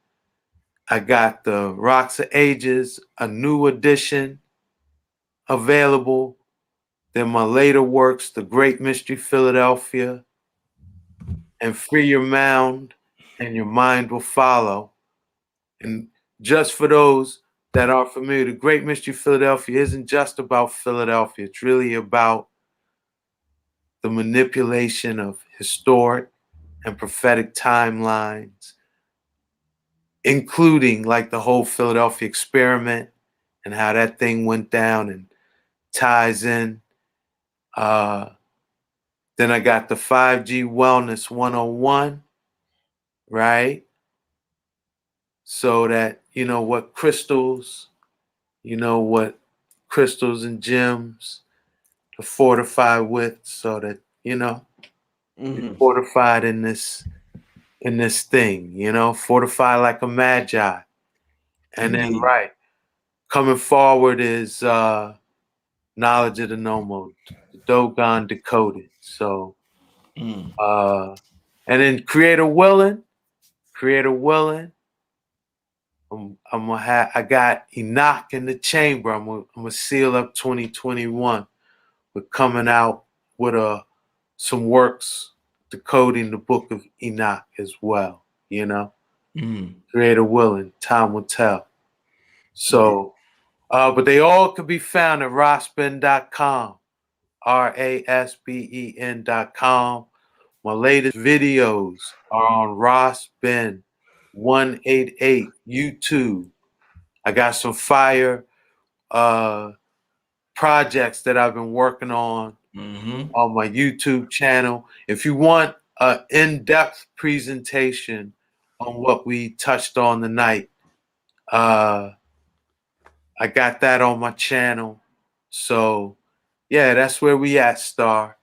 I got the Rocks of Ages, a new edition available. Then my later works, The Great Mystery Philadelphia, and Free Your Mound, and Your Mind Will Follow. And just for those that aren't familiar, The Great Mystery Philadelphia isn't just about Philadelphia. It's really about the manipulation of historic and prophetic timelines, including like the whole Philadelphia experiment and how that thing went down and ties in. Then I got the 5G Wellness 101, right? So that what crystals and gems to fortify with, so that you're fortified in this thing, fortify like a magi. And then right, coming forward is knowledge of the Nomo, the Dogon decoded. So and then creator willing, I got Enoch in the chamber. I'm gonna seal up 2021 with coming out with some works decoding the book of Enoch as well. Creator willing, time will tell. So, but they all could be found at rasben.com, RASBEN.com. My latest videos are on Rasben 188 YouTube. I got some fire projects that I've been working on my YouTube channel. If you want an in-depth presentation on what we touched on tonight, I got that on my channel. So yeah, that's where we at, Star.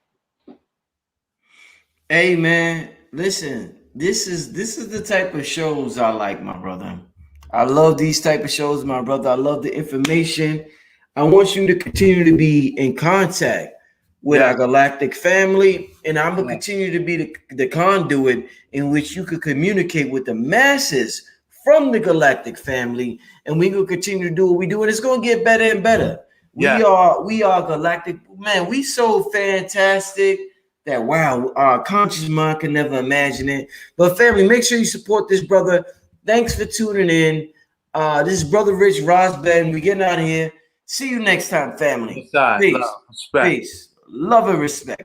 Hey man, listen, this is the type of shows I like, my brother. I love these type of shows, my brother. I love the information. I want you to continue to be in contact with our galactic family, and I'm gonna continue to be the conduit in which you could communicate with the masses from the galactic family, and we will continue to do what we do, and it's gonna get better and better. We are galactic, man. We so fantastic that wow, our conscious mind can never imagine it. But family, make sure you support this brother. Thanks for tuning in. This is Brother Rich Rosben. We getting out of here. See you next time, family. Peace. Peace. Love, respect. Peace. Love and respect.